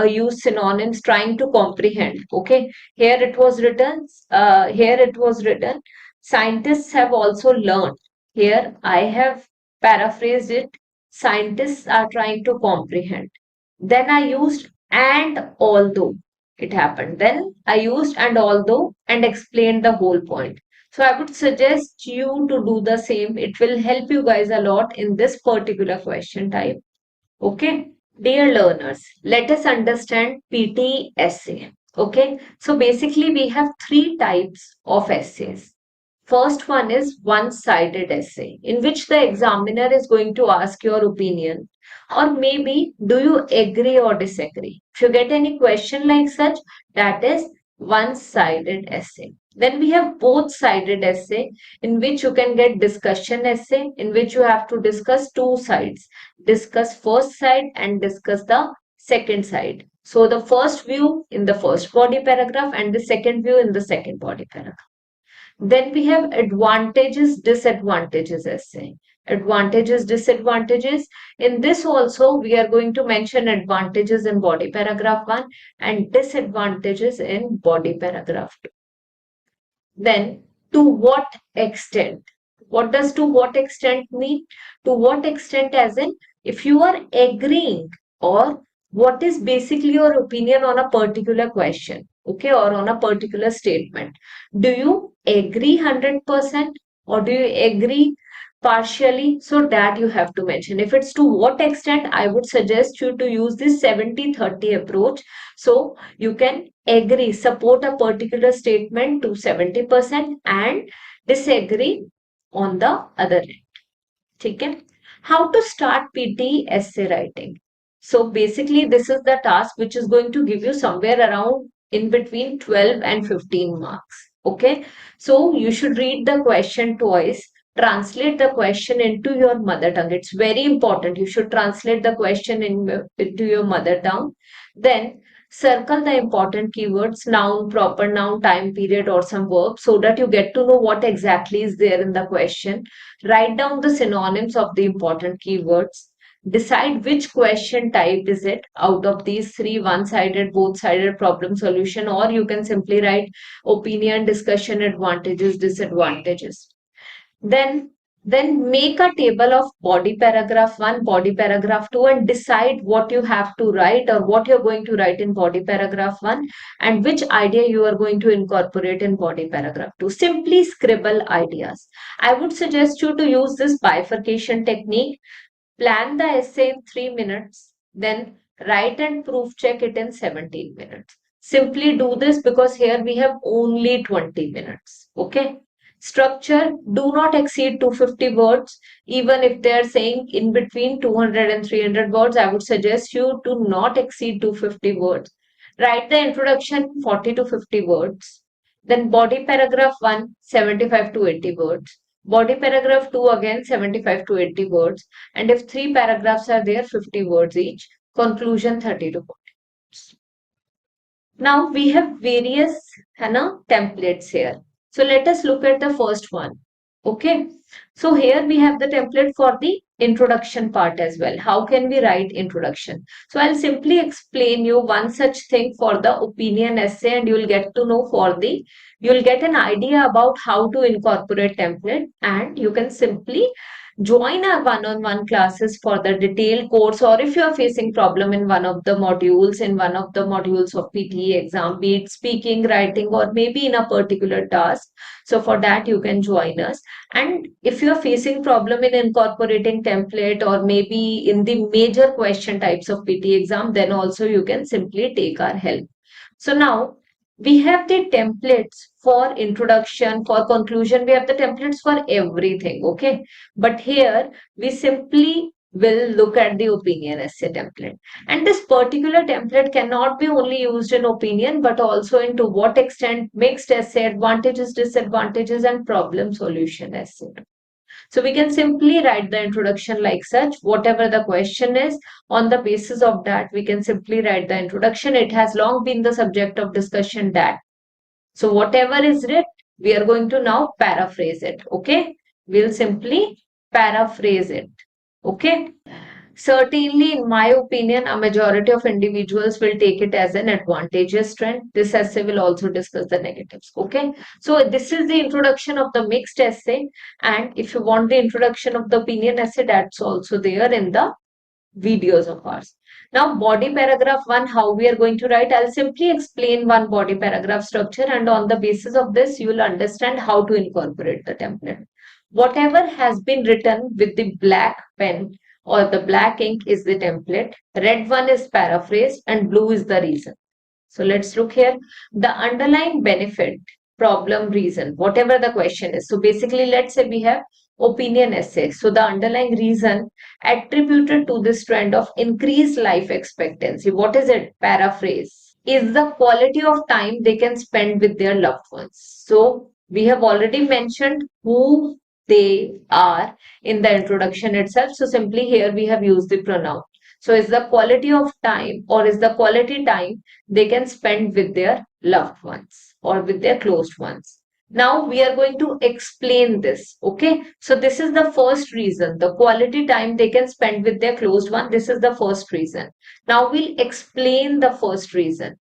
used synonyms trying to comprehend. Okay, here it was written, scientists have also learned. Here I have paraphrased it. Scientists are trying to comprehend. Then I used and although it happened. Then I used and although and explained the whole point. So I would suggest you to do the same. It will help you guys a lot in this particular question type. Okay, dear learners, let us understand PTE essay. Okay, so basically we have three types of essays. First one is one-sided essay, in which the examiner is going to ask your opinion, or maybe do you agree or disagree. If you get any question like such, that is one-sided essay. Then we have both-sided essay, in which you can get discussion essay, in which you have to discuss two sides. Discuss first side and discuss the second side. So the first view in the first body paragraph and the second view in the second body paragraph. Then we have advantages, disadvantages essay. Advantages, disadvantages. In this also, we are going to mention advantages in body paragraph 1 and disadvantages in body paragraph 2. Then, to what extent? What does to what extent mean? To what extent, as in, if you are agreeing or what is basically your opinion on a particular question, okay, or on a particular statement. Do you agree 100% or do you agree partially? So that you have to mention. If it's to what extent, I would suggest you to use this 70-30 approach. So you can agree, support a particular statement to 70% and disagree on the other end. Okay? How to start PTE essay writing? So basically, this is the task which is going to give you somewhere around in between 12 and 15 marks. Okay, so you should read the question twice, translate the question into your mother tongue. It's very important. You should translate the question into your mother tongue. Then circle the important keywords, noun, proper noun, time period, or some verb so that you get to know what exactly is there in the question. Write down the synonyms of the important keywords. Decide which question type is it out of these three, one-sided, both-sided, problem solution, or you can simply write opinion, discussion, advantages, disadvantages. Then then make a table of body paragraph 1, body paragraph 2 and decide what you have to write or what you're going to write in body paragraph 1 and which idea you are going to incorporate in body paragraph 2. Simply scribble ideas. I would suggest you to use this bifurcation technique. Plan the essay in 3 minutes, then write and proof check it in 17 minutes. Simply do this because here we have only 20 minutes. Okay. Structure, do not exceed 250 words. Even if they are saying in between 200 and 300 words, I would suggest you to not exceed 250 words. Write the introduction 40 to 50 words. Then body paragraph 1, 75 to 80 words. Body paragraph 2 again 75 to 80 words. And if 3 paragraphs are there, 50 words each. Conclusion 30 to 40 words. Now we have various templates here. So let us look at the first one. Okay. So here we have the template for the introduction part as well. How can we write introduction? So I'll simply explain you one such thing for the opinion essay, and you'll get to know you'll get an idea about how to incorporate template, and you can simply join our one-on-one classes for the detailed course, or if you are facing problem in one of the modules of PTE exam, be it speaking, writing, or maybe in a particular task. So for that you can join us. And if you are facing problem in incorporating template, or maybe in the major question types of PTE exam, then also you can simply take our help. So now we have the templates for introduction, for conclusion, we have the templates for everything. Okay. But here we simply will look at the opinion essay template. And this particular template cannot be only used in opinion, but also in to what extent mixed essay, advantages, disadvantages, and problem solution essay. So we can simply write the introduction like such. Whatever the question is, on the basis of that, we can simply write the introduction. It has long been the subject of discussion that. So whatever is written, we are going to now paraphrase it. Okay. We'll simply paraphrase it. Okay. Certainly, in my opinion, a majority of individuals will take it as an advantageous trend. This essay will also discuss the negatives. Okay. So this is the introduction of the mixed essay. And if you want the introduction of the opinion essay, that's also there in the videos of ours. Now, body paragraph 1, how we are going to write. I'll simply explain one body paragraph structure, and on the basis of this, you will understand how to incorporate the template. Whatever has been written with the black pen or the black ink is the template. Red one is paraphrased and blue is the reason. So let's look here. The underlying benefit, problem, reason, whatever the question is. So basically, let's say we have opinion essay. So the underlying reason attributed to this trend of increased life expectancy. What is it? Paraphrase. Is the quality of time they can spend with their loved ones. So we have already mentioned who they are in the introduction itself. So simply here we have used the pronoun. So is the quality of time, or is the quality time they can spend with their loved ones or with their closed ones. Now we are going to explain this. Okay. So this is the first reason, the quality time they can spend with their closed one. This is the first reason. Now we'll explain the first reason.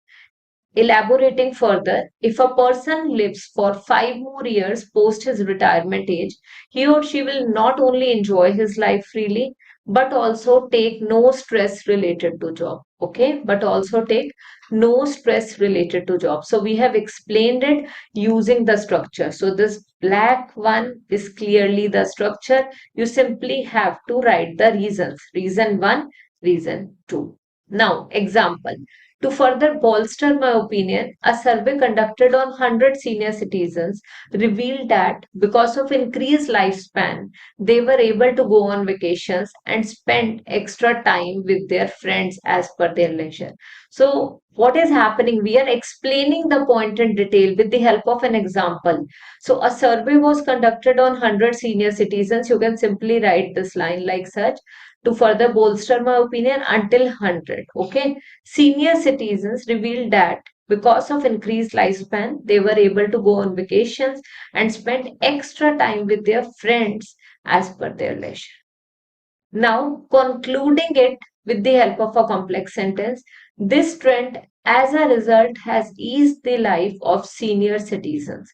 Elaborating further, if a person lives for 5 more years post his retirement age, he or she will not only enjoy his life freely, but also take no stress related to job. Okay, but also take no stress related to job. So we have explained it using the structure. So this black one is clearly the structure. You simply have to write the reasons. Reason 1, reason 2. Now, example. To further bolster my opinion, a survey conducted on 100 senior citizens revealed that because of increased lifespan, they were able to go on vacations and spend extra time with their friends as per their leisure. So, what is happening? We are explaining the point in detail with the help of an example. So, a survey was conducted on 100 senior citizens. You can simply write this line like such. To further bolster my opinion, until 100. Okay. Senior citizens revealed that because of increased lifespan, they were able to go on vacations and spend extra time with their friends as per their leisure. Now, concluding it with the help of a complex sentence, this trend as a result has eased the life of senior citizens.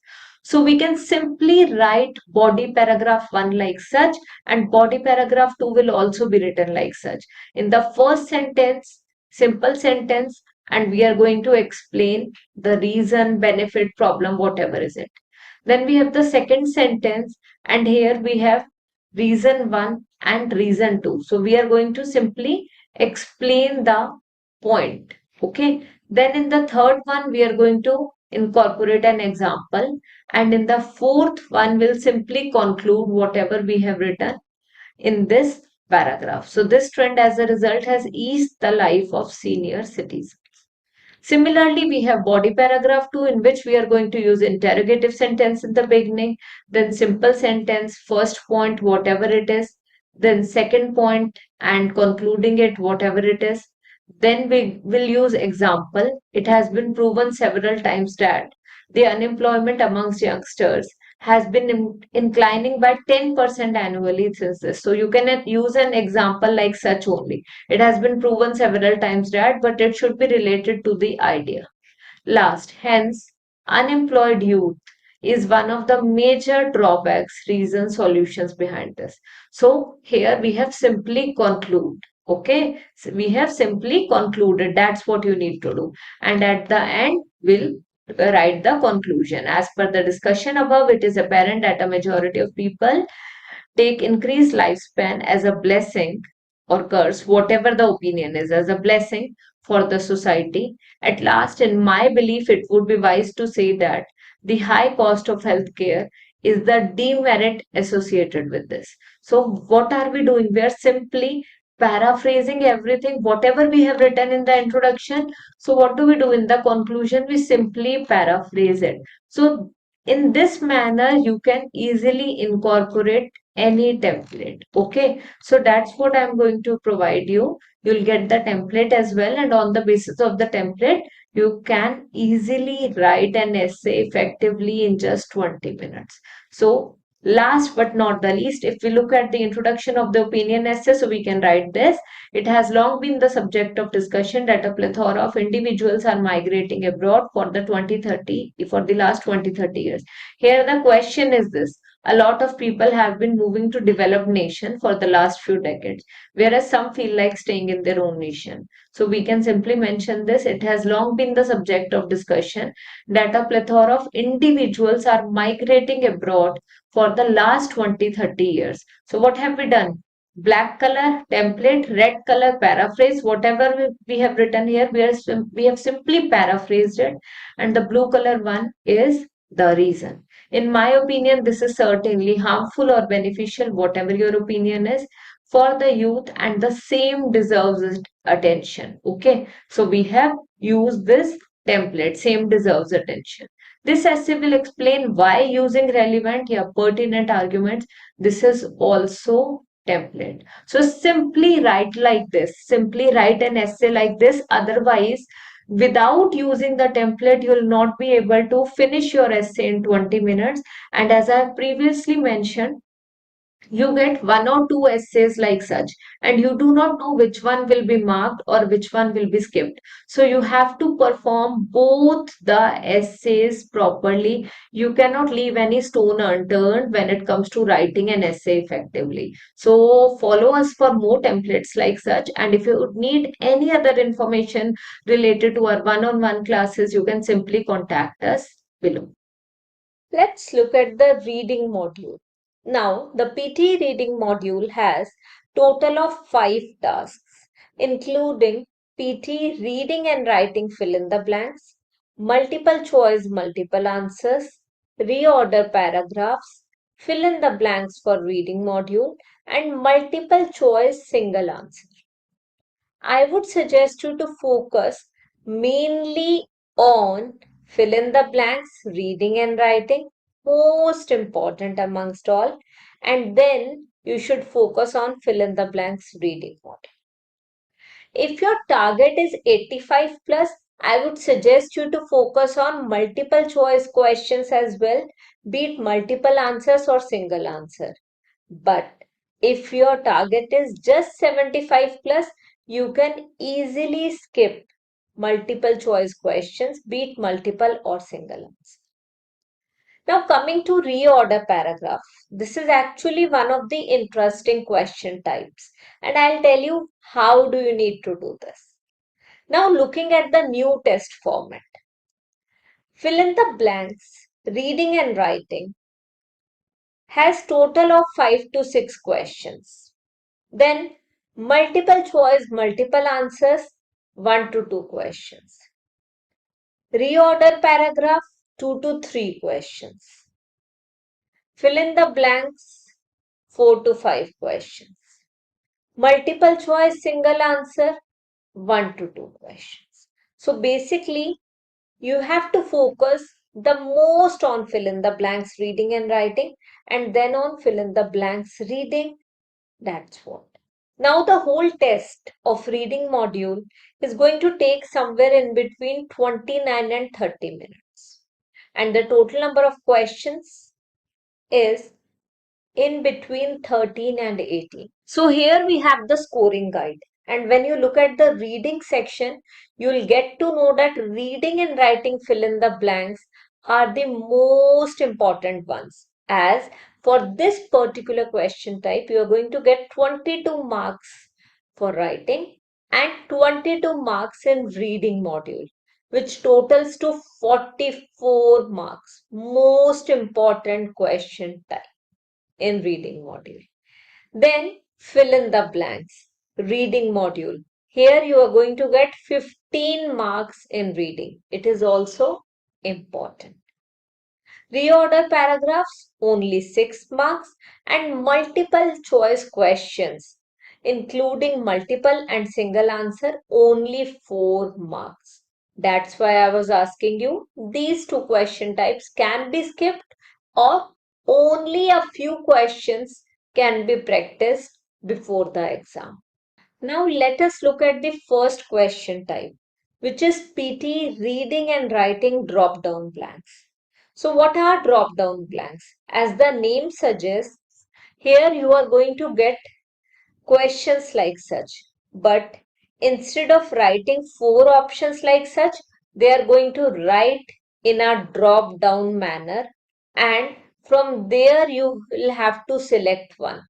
So we can simply write body paragraph 1 like such, and body paragraph 2 will also be written like such. In the first sentence, simple sentence, and we are going to explain the reason, benefit, problem, whatever is it. Then we have the second sentence, and here we have reason 1 and reason 2. So we are going to simply explain the point. Okay. Then in the third one, we are going to incorporate an example. And in the fourth one, we'll simply conclude whatever we have written in this paragraph. So this trend as a result has eased the life of senior citizens. Similarly, we have body paragraph 2 in which we are going to use interrogative sentence in the beginning, then simple sentence, first point, whatever it is, then second point and concluding it, whatever it is. Then we will use example. It has been proven several times that the unemployment amongst youngsters has been inclining by 10% annually since this. So you can use an example like such only. It has been proven several times that, but it should be related to the idea. Last, hence, unemployed youth is one of the major drawbacks, reasons, solutions behind this. So here we have simply conclude. Okay, so we have simply concluded. That's what you need to do. And at the end, we'll write the conclusion. As per the discussion above, it is apparent that a majority of people take increased lifespan as a blessing or curse, whatever the opinion is, as a blessing for the society. At last, in my belief, it would be wise to say that the high cost of healthcare is the demerit associated with this. So, what are we doing? We are simply paraphrasing everything, whatever we have written in the introduction. So, what do we do in the conclusion? We simply paraphrase it. So, in this manner, you can easily incorporate any template. Okay, so that's what I'm going to provide you. You'll get the template as well, and on the basis of the template, you can easily write an essay effectively in just 20 minutes. So, last but not the least, if we look at the introduction of the opinion essay, so we can write this. It has long been the subject of discussion that a plethora of individuals are migrating abroad for the 2030, for the last 20-30 years. Here the question is this: a lot of people have been moving to developed nation for the last few decades, whereas some feel like staying in their own nation. So we can simply mention this. It has long been the subject of discussion that a plethora of individuals are migrating abroad for the last 20-30 years. So what have we done? Black color template, red color paraphrase, whatever we have written here, we have simply paraphrased it, and the blue color one is the reason. In my opinion, this is certainly harmful or beneficial, whatever your opinion is, for the youth, and the same deserves attention. Okay, so we have used this template, same deserves attention. This essay will explain why using relevant, yeah, pertinent arguments. This is also template. So simply write like this, simply write an essay like this. Otherwise, without using the template, you will not be able to finish your essay in 20 minutes. And as I have previously mentioned, you get one or two essays like such, and you do not know which one will be marked or which one will be skipped. So you have to perform both the essays properly. You cannot leave any stone unturned when it comes to writing an essay effectively. So follow us for more templates like such, and if you need any other information related to our one-on-one classes, you can simply contact us below. Let's look at the reading module. Now, the PTE reading module has total of 5 tasks, including PTE reading and writing fill in the blanks, multiple choice multiple answers, reorder paragraphs, fill in the blanks for reading module, and multiple choice single answer. I would suggest you to focus mainly on fill in the blanks, reading and writing, most important amongst all, and then you should focus on fill in the blanks reading module. If your target is 85 plus, I would suggest you to focus on multiple choice questions as well, be it multiple answers or single answer. But if your target is just 75 plus, you can easily skip multiple choice questions, be it multiple or single answer. Now coming to reorder paragraph. This is actually one of the interesting question types, and I'll tell you how do you need to do this. Now looking at the new test format. Fill in the blanks, reading and writing has total of 5 to 6 questions. Then multiple choice, multiple answers, 1 to 2 questions. Reorder paragraph, 2 to 3 questions. Fill in the blanks, 4 to 5 questions. Multiple choice, single answer, 1 to 2 questions. So basically, you have to focus the most on fill in the blanks reading and writing, and then on fill in the blanks reading. That's what. Now the whole test of reading module is going to take somewhere in between 29 and 30 minutes. And the total number of questions is in between 13 and 18. So here we have the scoring guide. And when you look at the reading section, you'll get to know that reading and writing fill in the blanks are the most important ones. As for this particular question type, you are going to get 22 marks for writing and 22 marks in reading module, which totals to 44 marks. Most important question type in reading module. Then fill in the blanks. Reading module. Here you are going to get 15 marks in reading. It is also important. Reorder paragraphs, only 6 marks, and multiple choice questions, including multiple and single answer, only 4 marks. That's why I was asking you, these two question types can be skipped or only a few questions can be practiced before the exam. Now let us look at the first question type, which is PTE Reading and Writing drop-down blanks. So what are drop-down blanks? As the name suggests, here you are going to get questions like such. But instead of writing 4 options like such, they are going to write in a drop-down manner, and from there you will have to select one.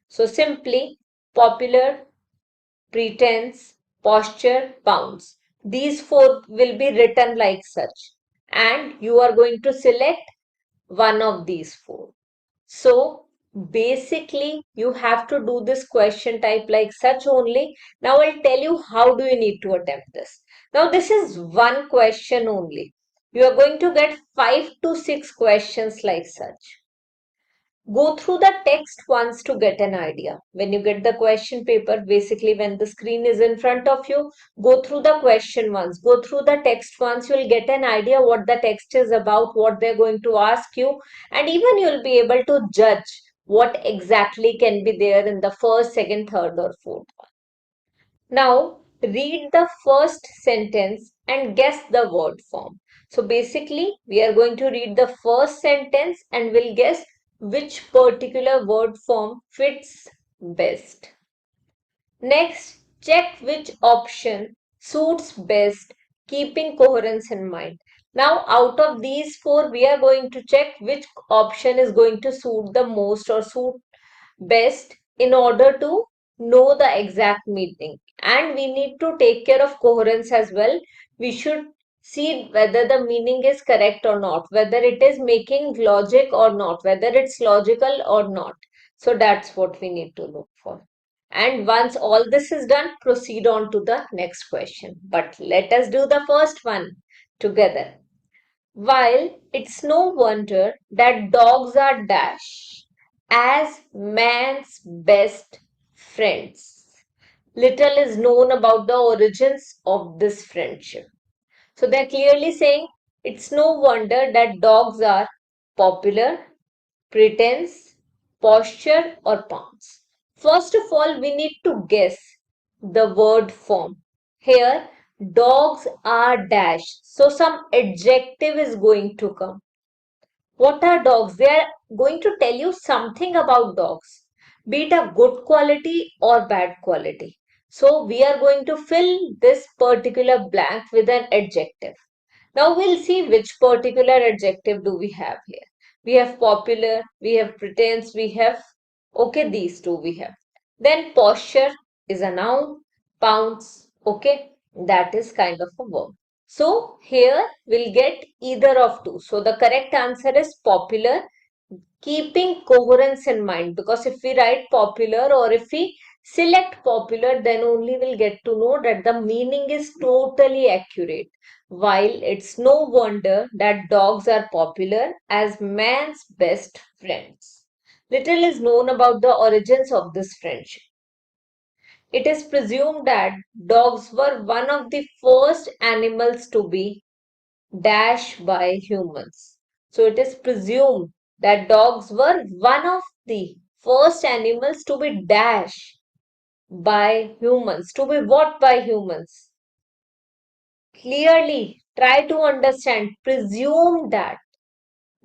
So simply popular, pretense, posture, bounce. These 4 will be written like such, and you are going to select one of these 4. So basically you have to do this question type like such only. Now I'll tell you how do you need to attempt this. Now this is one question only. You are going to get 5 to 6 questions like such. Go through the text once to get an idea. When you get the question paper, basically when the screen is in front of you, go through the question once, go through the text once, you'll get an idea what the text is about, what they're going to ask you, and even you'll be able to judge what exactly can be there in the first, second, third, or fourth one. Now, read the first sentence and guess the word form. So basically, we are going to read the first sentence and we'll guess which particular word form fits best. Next, check which option suits best, keeping coherence in mind. Now, out of these 4, we are going to check which option is going to suit the most or suit best in order to know the exact meaning. And we need to take care of coherence as well. We should see whether the meaning is correct or not, whether it is making logic or not, whether it's logical or not. So that's what we need to look for. And once all this is done, proceed on to the next question. But let us do the first one together. While it's no wonder that dogs are dash as man's best friends. Little is known about the origins of this friendship. So they're clearly saying it's no wonder that dogs are popular, pretense, posture, or pounce. First of all, we need to guess the word form. Here, dogs are dash. So some adjective is going to come. What are dogs? They are going to tell you something about dogs, be it a good quality or bad quality. So we are going to fill this particular blank with an adjective. Now we'll see which particular adjective do we have here. We have popular, we have pretense, we have, okay, these two we have. Then posture is a noun, pounce, okay, that is kind of a verb. So here we'll get either of two. So the correct answer is popular, keeping coherence in mind, because if we write popular or if we select popular, then only we'll get to know that the meaning is totally accurate. While it's no wonder that dogs are popular as man's best friends. Little is known about the origins of this friendship. it is presumed that dogs were one of the first animals to be dashed by humans. So it is presumed that dogs were one of the first animals to be dashed by humans. To be what by humans? Clearly, try to understand. Presume that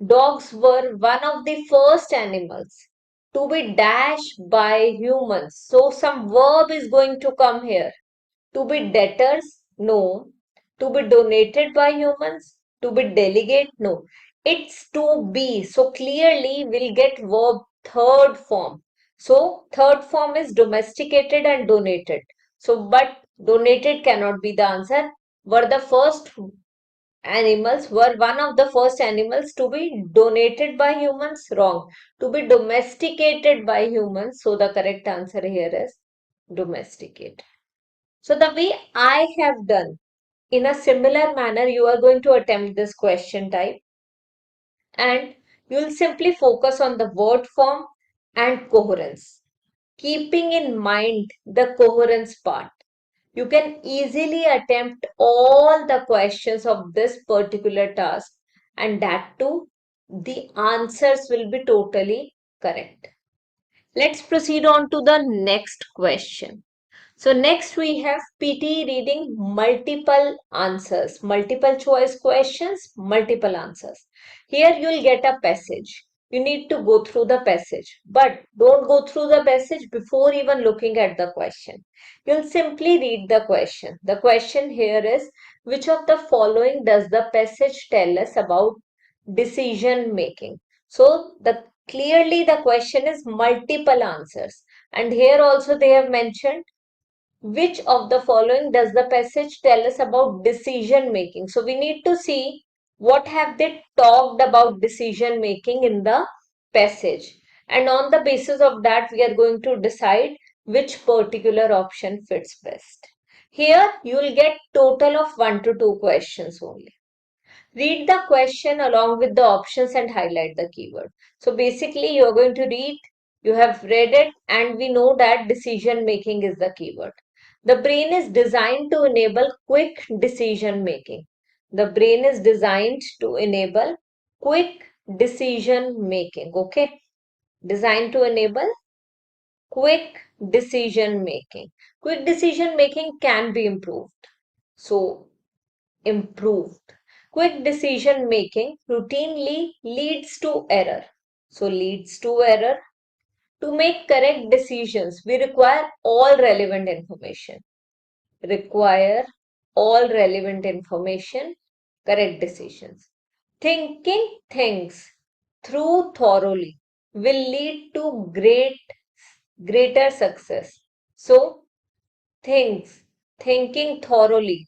dogs were one of the first animals to be dashed by humans. So some verb is going to come here. To be debtors? No. To be donated by humans? To be delegate? No. It's to be. So clearly we'll get verb third form. So third form is domesticated and donated. So but donated cannot be the answer. Were the first animals were one of the first animals to be donated by humans? Wrong. To be domesticated by humans. So the correct answer here is domesticated. So the way I have done, in a similar manner, you are going to attempt this question type and you'll simply focus on the word form and coherence. Keeping in mind the coherence part, you can easily attempt all the questions of this particular task, and that too, the answers will be totally correct. Let's proceed on to the next question. So next we have PTE reading multiple answers, multiple choice questions, multiple answers. Here you will get a passage. You need to go through the passage, but don't go through the passage before even looking at the question. You'll simply read the question. The question here is, which of the following does the passage tell us about decision making? So clearly the question is multiple answers. And here also they have mentioned which of the following does the passage tell us about decision making? So we need to see what have they talked about decision making in the passage. And on the basis of that, we are going to decide which particular option fits best. Here, you will get total of 1 to 2 questions only. Read the question along with the options and highlight the keyword. So basically, you're going to read, you have read it, and we know that decision making is the keyword. The brain is designed to enable quick decision making. The brain is designed to enable quick decision making. Okay. Designed to enable quick decision making. Quick decision making can be improved. So, improved. Quick decision making routinely leads to error. So, leads to error. To make correct decisions, we require all relevant information. Require all relevant information, correct decisions. Thinking things through thoroughly will lead to greater success. So, thinking thoroughly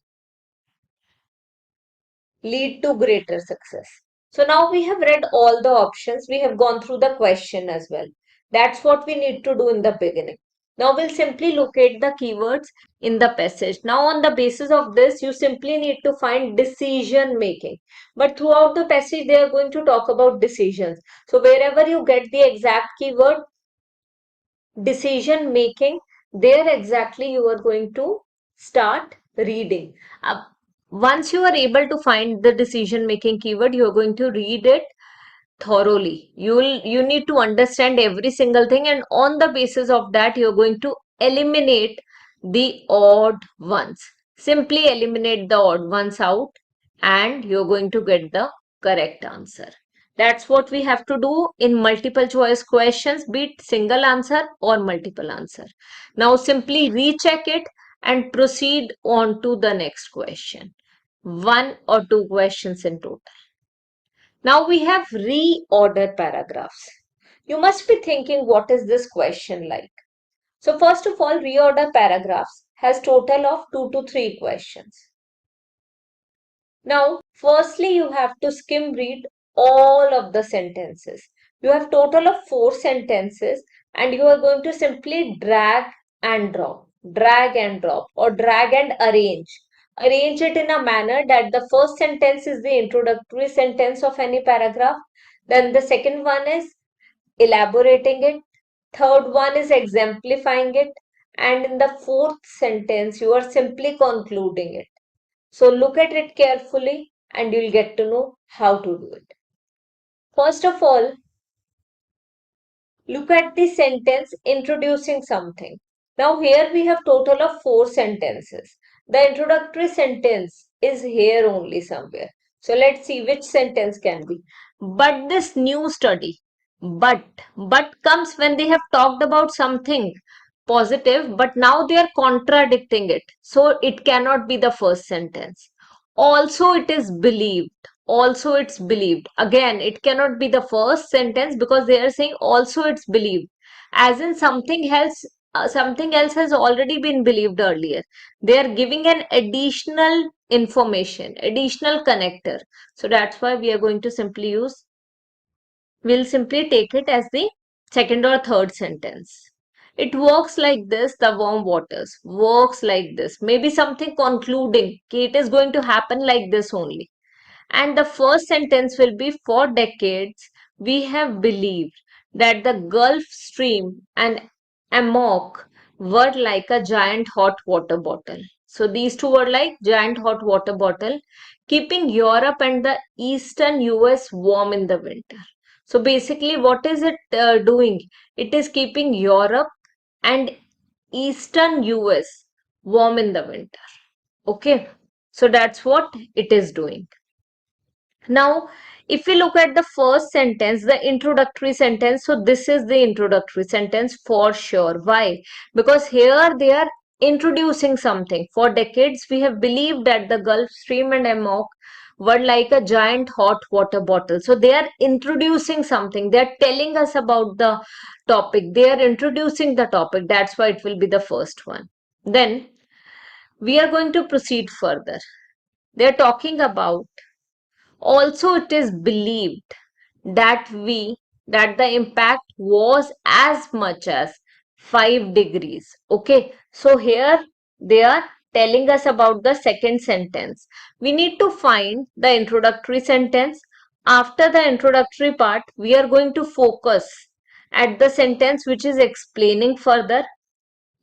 lead to greater success. So now we have read all the options. We have gone through the question as well. That's what we need to do in the beginning. Now we'll simply locate the keywords in the passage. Now on the basis of this, you simply need to find decision making. But throughout the passage, they are going to talk about decisions. So wherever you get the exact keyword, decision making, there exactly you are going to start reading. Once you are able to find the decision making keyword, you are going to read it thoroughly. You need to understand every single thing, and on the basis of that you're going to eliminate the odd ones. Simply eliminate the odd ones out and you're going to get the correct answer. That's what we have to do in multiple choice questions, be it single answer or multiple answer. Now simply recheck it and proceed on to the next question. 1 or 2 questions in total. Now we have reorder paragraphs. You must be thinking, what is this question like? So first of all, reorder paragraphs has total of 2 to 3 questions. Now, firstly, you have to skim read all of the sentences. You have total of 4 sentences and you are going to simply drag and drop or drag and arrange. Arrange it in a manner that the first sentence is the introductory sentence of any paragraph. Then the second one is elaborating it. Third one is exemplifying it. and in the fourth sentence you are simply concluding it. So look at it carefully and you'll get to know how to do it. First of all, look at the sentence introducing something. Now here we have total of 4 sentences. The introductory sentence is here only somewhere. So let's see which sentence can be. But this new study, but, but comes when they have talked about something positive, but now they are contradicting it. So it cannot be the first sentence. Also it is believed. Also it's believed. Again, it cannot be the first sentence because they are saying also it's believed. As in something else has already been believed earlier. They are giving an additional information, additional connector. So that's why we'll simply take it as the second or third sentence. It works like this, the warm waters works like this. Maybe something concluding, okay, it is going to happen like this only. And the first sentence will be, for decades, we have believed that the Gulf Stream and Amok were like a giant hot water bottle. So these two were like giant hot water bottle, keeping Europe and the eastern US warm in the winter. So basically, what is it doing? It is keeping Europe and eastern US warm in the winter. Okay, so that's what it is doing. Now, if we look at the first sentence, the introductory sentence, so this is the introductory sentence for sure. Why? Because here they are introducing something. For decades, we have believed that the Gulf Stream and Amok were like a giant hot water bottle. So they are introducing something. They are telling us about the topic. They are introducing the topic. That's why it will be the first one. Then we are going to proceed further. They are talking about, also it is believed that the impact was as much as 5 degrees. Okay, so here they are telling us about the second sentence. We need to find the introductory sentence. After the introductory part, we are going to focus at the sentence which is explaining further,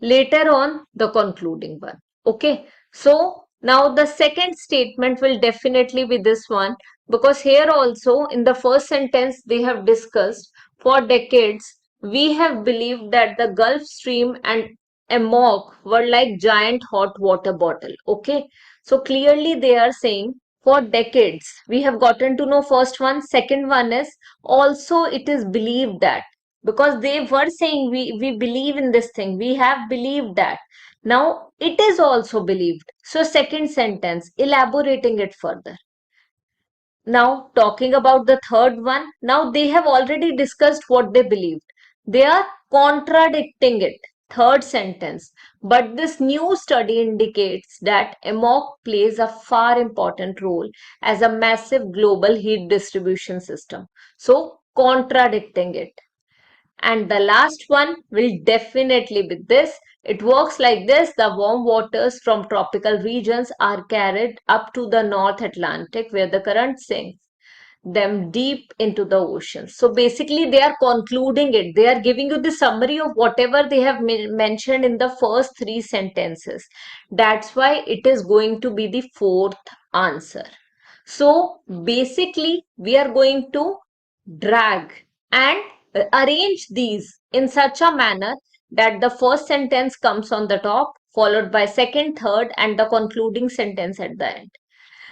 later on the concluding one. Okay, so now the second statement will definitely be this one, because here also in the first sentence they have discussed, for decades we have believed that the Gulf Stream and Amok were like giant hot water bottle. Okay, so clearly they are saying for decades we have gotten to know first one. Second one is also it is believed that, because they were saying we believe in this thing, we have believed that, now it is also believed. So second sentence elaborating it further. Now talking about the third one, now they have already discussed what they believed, they are contradicting it. Third sentence, but this new study indicates that amok plays a far important role as a massive global heat distribution system. So contradicting it. And the last one will definitely be this. It works like this. The warm waters from tropical regions are carried up to the North Atlantic where the current sinks them deep into the ocean. So basically they are concluding it. They are giving you the summary of whatever they have mentioned in the first 3 sentences. That's why it is going to be the fourth answer. So basically we are going to drag and arrange these in such a manner that the first sentence comes on the top, followed by second, third, and the concluding sentence at the end.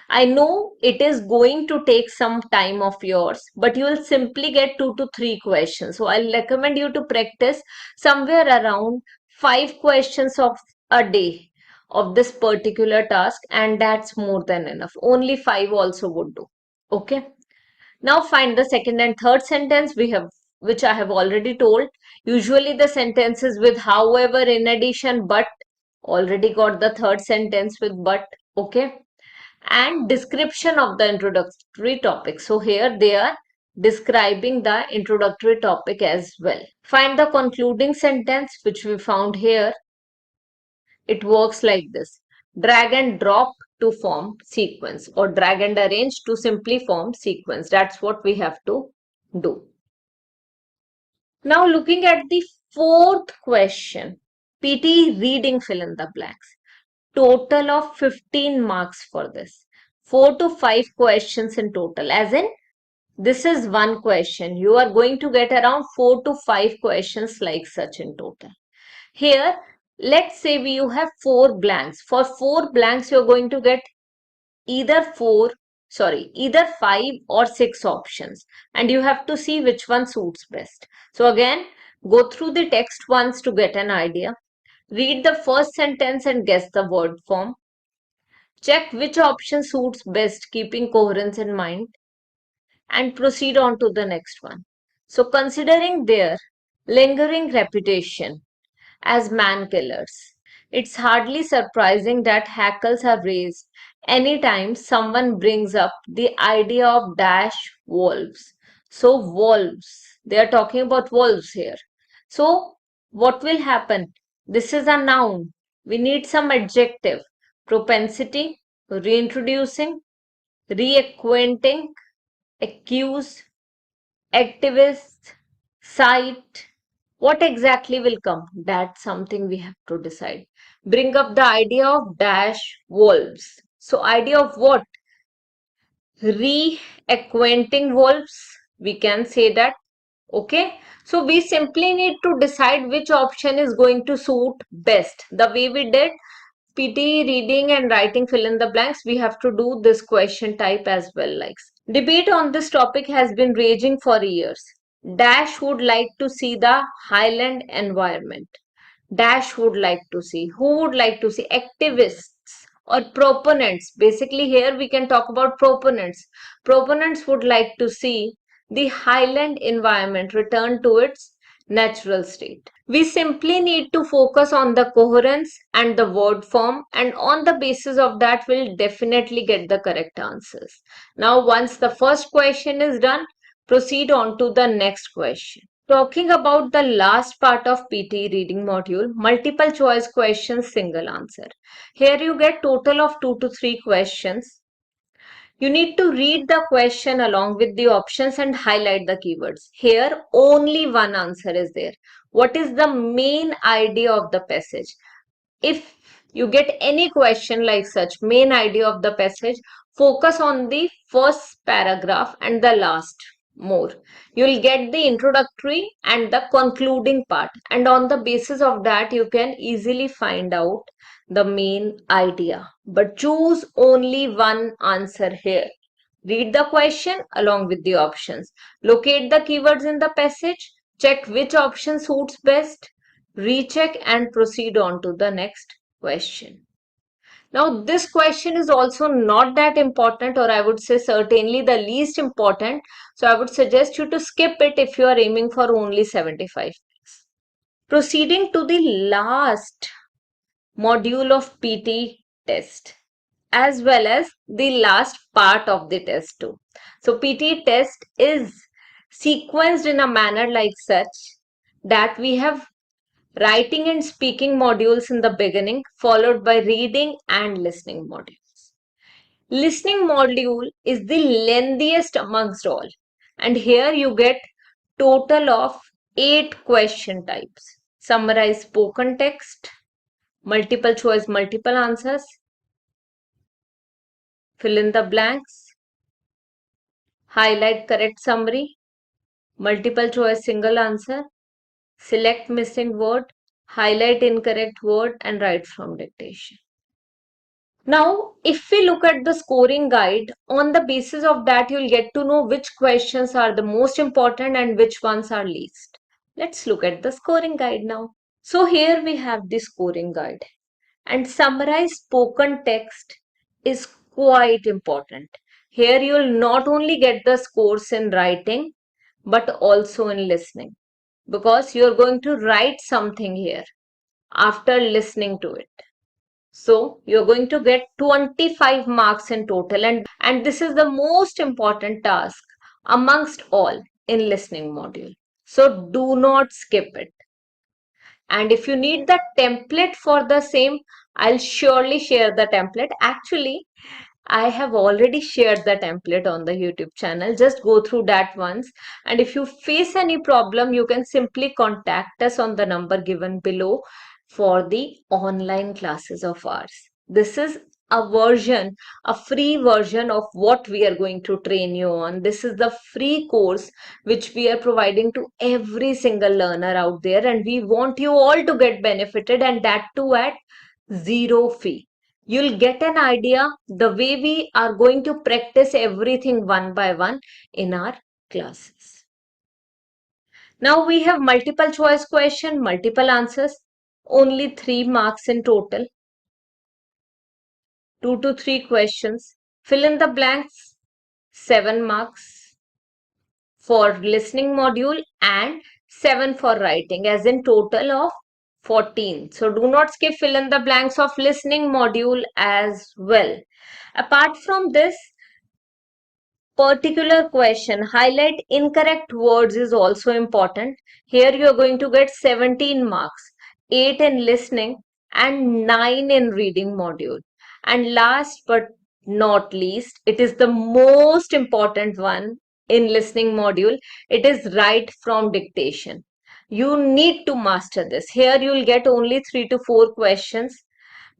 I know it is going to take some time of yours, but you will simply get 2 to 3 questions. So I'll recommend you to practice somewhere around 5 questions of a day of this particular task, and that's more than enough. Only 5 also would do. Okay. Now find the second and third sentence which I have already told. Usually the sentences with however, in addition, but, already got the third sentence with but. Okay, and description of the introductory topic. So here they are describing the introductory topic as well. Find the concluding sentence which we found here. It works like this. Drag and drop to form sequence, or drag and arrange to simply form sequence. That's what we have to do. Now looking at the fourth question. PTE Reading fill in the blanks. Total of 15 marks for this. 4 to 5 questions in total. As in, this is one question. You are going to get around 4 to 5 questions like such in total. Here, let's say you have 4 blanks. For 4 blanks, you're going to get either 5 or 6 options. And you have to see which one suits best. So again, go through the text once to get an idea. Read the first sentence and guess the word form. Check which option suits best, keeping coherence in mind, and proceed on to the next one. So, considering their lingering reputation as man killers, it's hardly surprising that hackles are raised anytime someone brings up the idea of dash wolves. So, wolves, they are talking about wolves here. So, what will happen? This is a noun. We need some adjective. Propensity, reintroducing, reacquainting, accuse, activist, cite. What exactly will come? That's something we have to decide. Bring up the idea of dash wolves. So, idea of what? Reacquainting wolves. We can say that. Okay. So, we simply need to decide which option is going to suit best. The way we did PTE reading and writing fill in the blanks, we have to do this question type as well. Debate on this topic has been raging for years. Dash would like to see the highland environment. Dash would like to see. Who would like to see? Activists or proponents. Basically, here we can talk about proponents. Proponents would like to see the highland environment return to its natural state. We simply need to focus on the coherence and the word form, and on the basis of that, we'll definitely get the correct answers. Now, once the first question is done, proceed on to the next question. Talking about the last part of PTE reading module, multiple choice questions, single answer. Here you get total of 2 to 3 questions. You need to read the question along with the options and highlight the keywords. Here only one answer is there. What is the main idea of the passage? If you get any question like such, main idea of the passage, focus on the first paragraph and the last more. You'll get the introductory and the concluding part, and on the basis of that you can easily find out the main idea. But choose only one answer here. Read the question along with the options. Locate the keywords in the passage. Check which option suits best. Recheck and proceed on to the next question. Now, this question is also not that important, or I would say certainly the least important. So, I would suggest you to skip it if you are aiming for only 75 marks. Proceeding to the last module of PT test, as well as the last part of the test too. So, PT test is sequenced in a manner like such that we have writing and speaking modules in the beginning, followed by reading and listening modules. Listening module is the lengthiest amongst all, and here you get total of 8 question types. Summarize spoken text, multiple choice, multiple answers, fill in the blanks, highlight correct summary, multiple choice single answer, select missing word, highlight incorrect word, and write from dictation. Now, if we look at the scoring guide, on the basis of that, you'll get to know which questions are the most important and which ones are least. Let's look at the scoring guide now. So here we have the scoring guide, and summarize spoken text is quite important. Here you'll not only get the scores in writing, but also in listening, because you're going to write something here after listening to it. So you're going to get 25 marks in total, and this is the most important task amongst all in listening module. So do not skip it. And if you need the template for the same, I'll surely share the template. Actually, I have already shared the template on the YouTube channel. Just go through that once. And if you face any problem, you can simply contact us on the number given below. for the online classes of ours. This is a version, a free version of what we are going to train you on. This is the free course which we are providing to every single learner out there, and we want you all to get benefited, and that too at zero fee. You'll get an idea the way we are going to practice everything one by one in our classes. Now we have multiple choice question, multiple answers, only 3 marks in total, 2 to 3 questions. Fill in the blanks, 7 marks for listening module and 7 for writing, as in total of 14. So do not skip fill in the blanks of listening module as well. Apart from this, particular question, highlight incorrect words is also important. Here you are going to get 17 marks, 8 in listening and 9 in reading module. And last but not least, it is the most important one in listening module. It is write from dictation. You need to master this. Here you will get only 3 to 4 questions,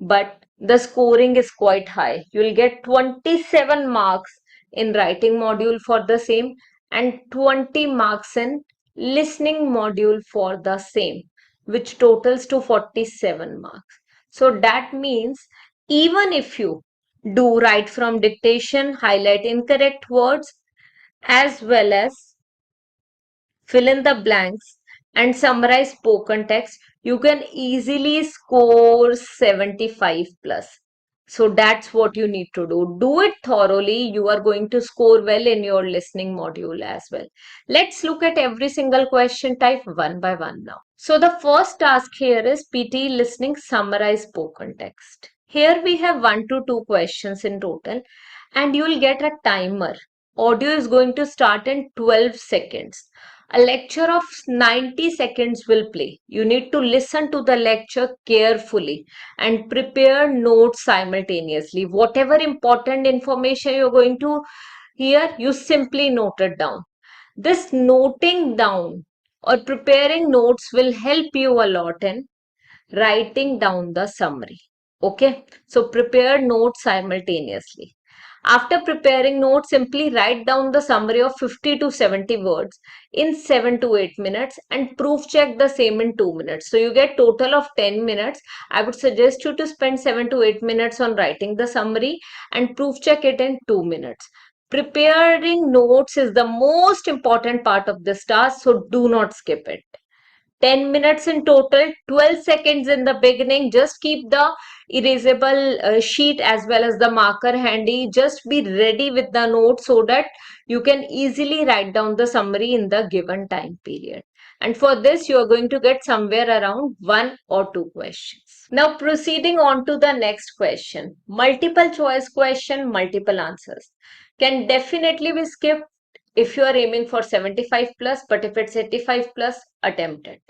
but the scoring is quite high. You will get 27 marks in writing module for the same and 20 marks in listening module for the same, which totals to 47 marks. So that means even if you do write from dictation, highlight incorrect words, as well as fill in the blanks and summarize spoken text, you can easily score 75 plus. So that's what you need to do. Do it thoroughly. You are going to score well in your listening module as well. Let's look at every single question type one by one now. So the first task here is PTE listening summarize spoken text. Here we have 1 to 2 questions in total, and you will get a timer. Audio is going to start in 12 seconds. A lecture of 90 seconds will play. You need to listen to the lecture carefully and prepare notes simultaneously. Whatever important information you're going to hear, you simply note it down. This noting down or preparing notes will help you a lot in writing down the summary. Okay, so prepare notes simultaneously. After preparing notes, simply write down the summary of 50 to 70 words in 7 to 8 minutes and proof check the same in 2 minutes. So you get total of 10 minutes. I would suggest you to spend 7 to 8 minutes on writing the summary and proof check it in 2 minutes. Preparing notes is the most important part of this task, so do not skip it. 10 minutes in total, 12 seconds in the beginning. Just keep the erasable sheet as well as the marker handy. Just be ready with the notes so that you can easily write down the summary in the given time period. And for this, you are going to get somewhere around 1 or 2 questions. Now proceeding on to the next question. Multiple choice question, multiple answers. Can definitely be skipped if you are aiming for 75 plus, but if it's 85 plus, attempt it.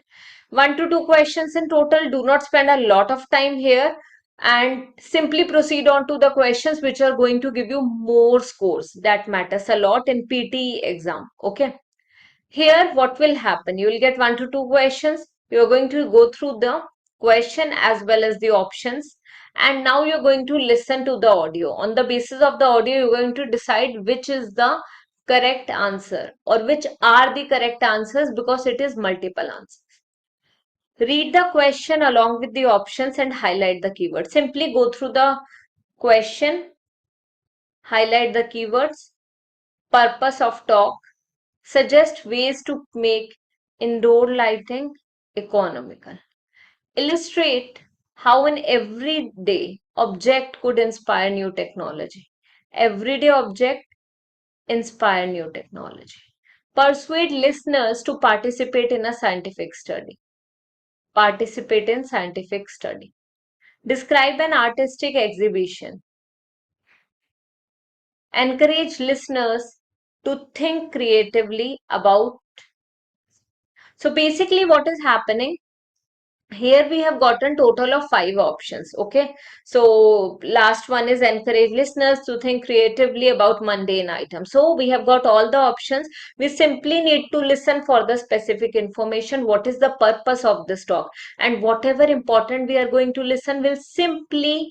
1 to 2 questions in total. Do not spend a lot of time here and simply proceed on to the questions which are going to give you more scores. That matters a lot in PTE exam. Okay. Here, what will happen? You will get 1 to 2 questions. You are going to go through the question as well as the options. And now you're going to listen to the audio. On the basis of the audio, you're going to decide which is the correct answer or which are the correct answers, because it is multiple answers. Read the question along with the options and highlight the keywords. Simply go through the question, highlight the keywords, purpose of talk, suggest ways to make indoor lighting economical. Illustrate how an everyday object could inspire new technology. Everyday object inspire new technology. Persuade listeners to participate in a scientific study. Participate in scientific study. Describe an artistic exhibition. Encourage listeners to think creatively about. So basically what is happening? Here we have gotten total of 5 options. Okay, so last one is encourage listeners to think creatively about mundane items. So we have got all the options. We simply need to listen for the specific information. What is the purpose of this talk, and whatever important we are going to listen, will simply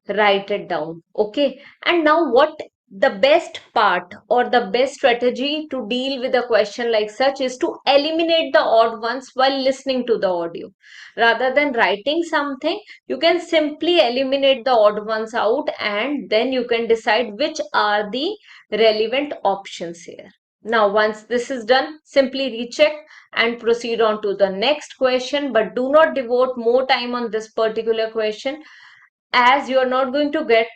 write it down. Okay, and now what the best part or the best strategy to deal with a question like such is to eliminate the odd ones while listening to the audio. Rather than writing something, you can simply eliminate the odd ones out, and then you can decide which are the relevant options here. Now, once this is done, simply recheck and proceed on to the next question, but do not devote more time on this particular question, as you are not going to get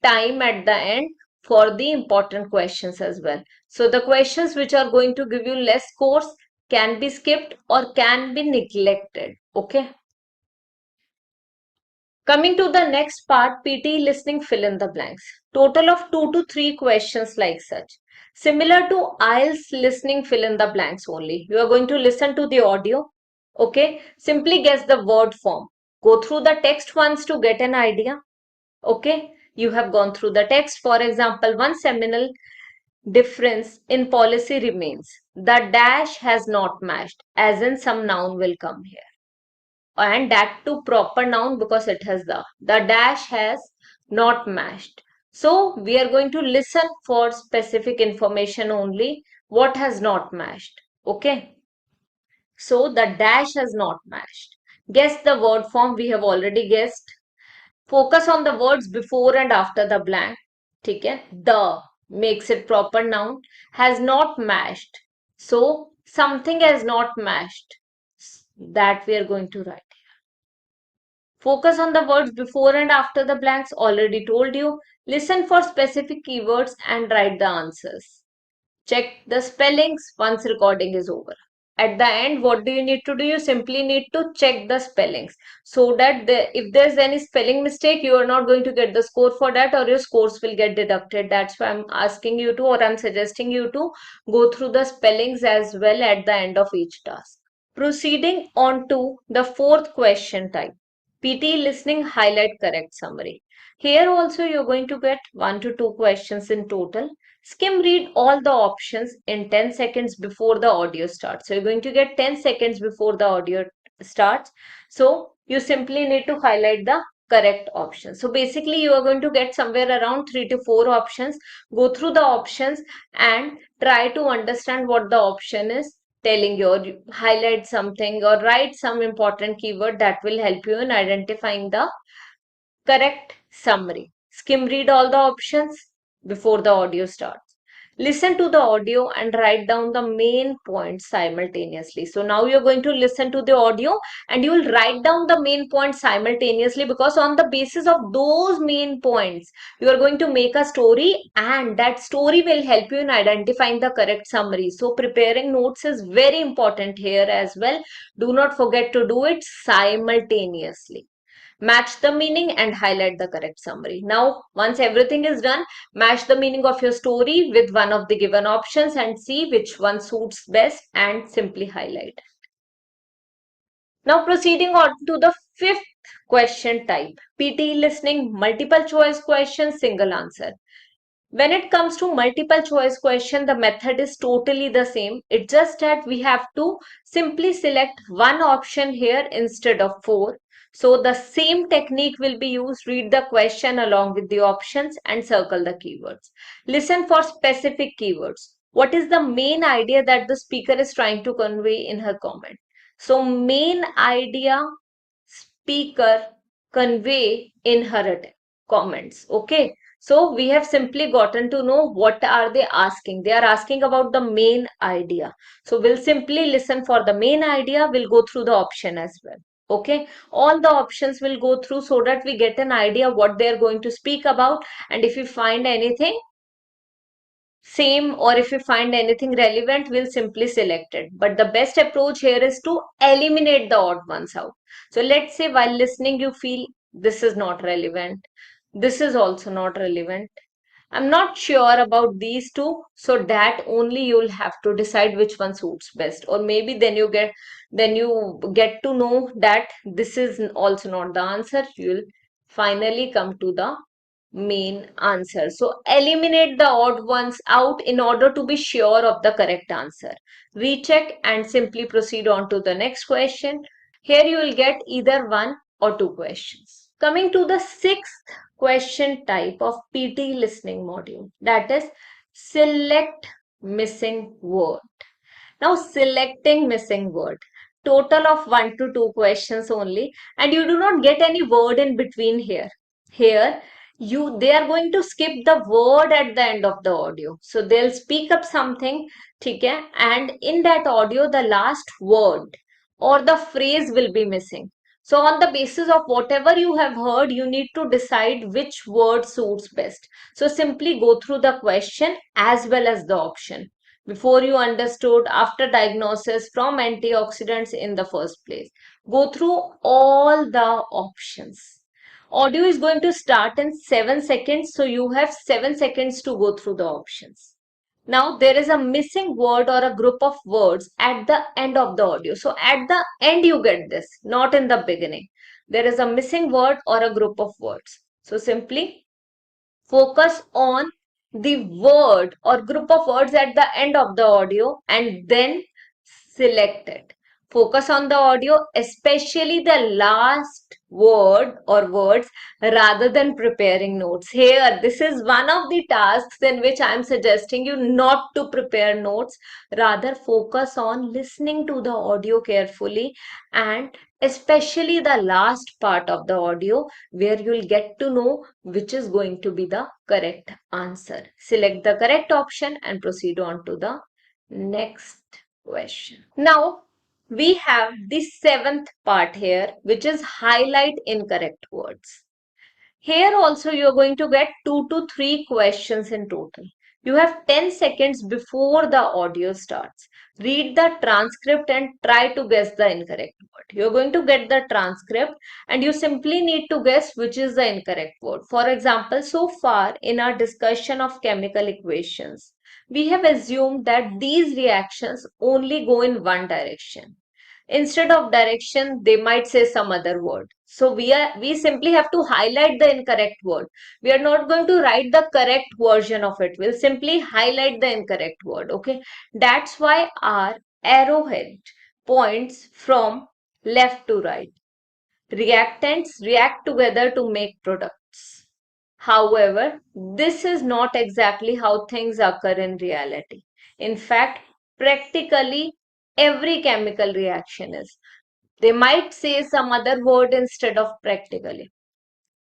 time at the end for the important questions as well. So the questions which are going to give you less scores can be skipped or can be neglected. Okay. Coming to the next part, PT listening fill in the blanks. Total of 2 to 3 questions like such. Similar to IELTS listening fill in the blanks only. You are going to listen to the audio. Okay. Simply guess the word form. Go through the text once to get an idea. Okay, you have gone through the text. For example, one seminal difference in policy remains: the dash has not matched, as in some noun will come here, and that to proper noun because it has the dash has not matched. So we are going to listen for specific information only. What has not matched? Okay, so the dash has not matched. Guess the word form. We have already guessed. Focus on the words before and after the blank. ठीक है? The makes it proper noun. Has not matched. So something has not matched. That we are going to write. Focus on the words before and after the blanks. Already told you. Listen for specific keywords and write the answers. Check the spellings once recording is over. At the end, what do you need to do? You simply need to check the spellings, so that if there's any spelling mistake, you are not going to get the score for that, or your scores will get deducted. That's why I'm asking you to, or I'm suggesting you to go through the spellings as well at the end of each task. Proceeding on to the fourth question type, PT listening highlight correct summary. Here also you're going to get 1 to 2 questions in total. Skim read all the options in 10 seconds before the audio starts. So you're going to get 10 seconds before the audio starts. So you simply need to highlight the correct option. So basically you are going to get somewhere around 3 to 4 options. Go through the options and try to understand what the option is telling you, or highlight something or write some important keyword that will help you in identifying the correct summary. Skim read all the options before the audio starts. Listen to the audio and write down the main points simultaneously. So now you're going to listen to the audio and you will write down the main points simultaneously, because on the basis of those main points, you are going to make a story, and that story will help you in identifying the correct summary. So preparing notes is very important here as well. Do not forget to do it simultaneously. Match the meaning and highlight the correct summary. Now, once everything is done, match the meaning of your story with one of the given options and see which one suits best and simply highlight. Now, proceeding on to the fifth question type, PTE listening multiple choice question, single answer. When it comes to multiple choice question, the method is totally the same. It's just that we have to simply select one option here instead of 4. So the same technique will be used. Read the question along with the options and circle the keywords. Listen for specific keywords. What is the main idea that the speaker is trying to convey in her comment? So main idea speaker convey in her comments. Okay. So we have simply gotten to know what are they asking. They are asking about the main idea. So we'll simply listen for the main idea. We'll go through the option as well. Okay. All the options will go through so that we get an idea what they're going to speak about. And if we find anything same, or if we find anything relevant, we'll simply select it. But the best approach here is to eliminate the odd ones out. So let's say while listening, you feel this is not relevant. This is also not relevant. I'm not sure about these two, so that only you'll have to decide which one suits best. Or maybe then you get to know that this is also not the answer. You'll finally come to the main answer. So eliminate the odd ones out in order to be sure of the correct answer. Recheck and simply proceed on to the next question. Here you will get either one or two questions. Coming to the sixth question type of PT listening module, that is select missing word. Now selecting missing word. Total of 1 to 2 questions only, and you do not get any word in between here. Here they are going to skip the word at the end of the audio. So they'll speak up something, okay, and in that audio the last word or the phrase will be missing. So on the basis of whatever you have heard, you need to decide which word suits best. So simply go through the question as well as the option before you understood after diagnosis from antioxidants in the first place. Go through all the options. Audio is going to start in 7 seconds, so you have 7 seconds to go through the options. Now there is a missing word or a group of words at the end of the audio. So at the end you get this, not in the beginning. There is a missing word or a group of words. So simply focus on the word or group of words at the end of the audio and then select it. Focus on the audio, especially the last word or words, rather than preparing notes. Here, this is one of the tasks in which I am suggesting you not to prepare notes. Rather, focus on listening to the audio carefully and especially the last part of the audio where you'll get to know which is going to be the correct answer. Select the correct option and proceed on to the next question. Now, we have the seventh part here, which is highlight incorrect words. Here also you are going to get 2 to 3 questions in total. You have 10 seconds before the audio starts. Read the transcript and try to guess the incorrect word. You're going to get the transcript and you simply need to guess which is the incorrect word. For example, so far in our discussion of chemical equations, we have assumed that these reactions only go in one direction. Instead of direction, they might say some other word. So we simply have to highlight the incorrect word. We are not going to write the correct version of it. We'll simply highlight the incorrect word. Okay. That's why our arrowhead points from left to right. Reactants react together to make products. However, this is not exactly how things occur in reality. In fact, practically every chemical reaction is. They might say some other word instead of practically.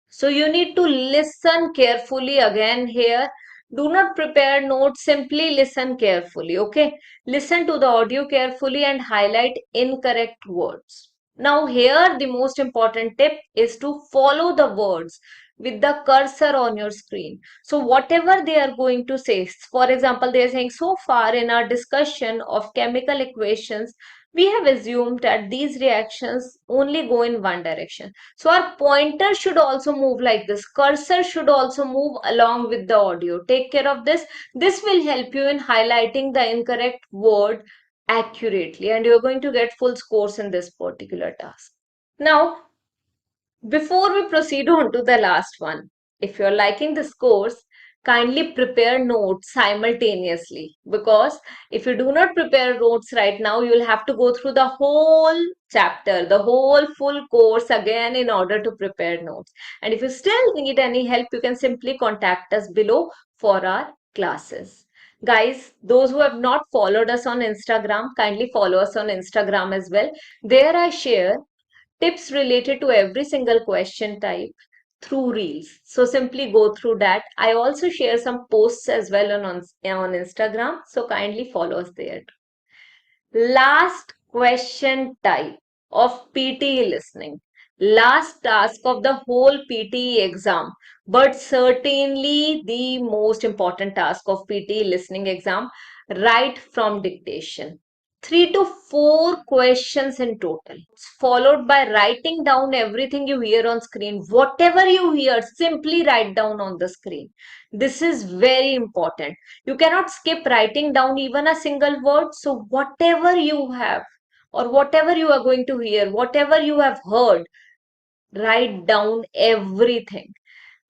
So you need to listen carefully again here. Do not prepare notes, simply listen carefully, okay? Listen to the audio carefully and highlight incorrect words. Now here the most important tip is to follow the words with the cursor on your screen. So whatever they are going to say, for example, they are saying so far in our discussion of chemical equations, we have assumed that these reactions only go in one direction. So our pointer should also move like this. Cursor should also move along with the audio. Take care of this. This will help you in highlighting the incorrect word accurately and you're going to get full scores in this particular task. Now, before we proceed on to the last one, if you're liking this course, kindly prepare notes simultaneously because if you do not prepare notes right now, you'll have to go through the whole chapter, the whole full course again in order to prepare notes. And if you still need any help, you can simply contact us below for our classes. Guys, those who have not followed us on Instagram, kindly follow us on Instagram as well. There I share tips related to every single question type through reels. So simply go through that. I also share some posts as well on Instagram. So kindly follow us there. Last question type of PTE listening. Last task of the whole PTE exam, but certainly the most important task of PTE listening exam, right from dictation. 3 to 4 questions in total, followed by writing down everything you hear on screen. Whatever you hear, simply write down on the screen. This is very important. You cannot skip writing down even a single word. So whatever you have or whatever you are going to hear, whatever you have heard, write down everything.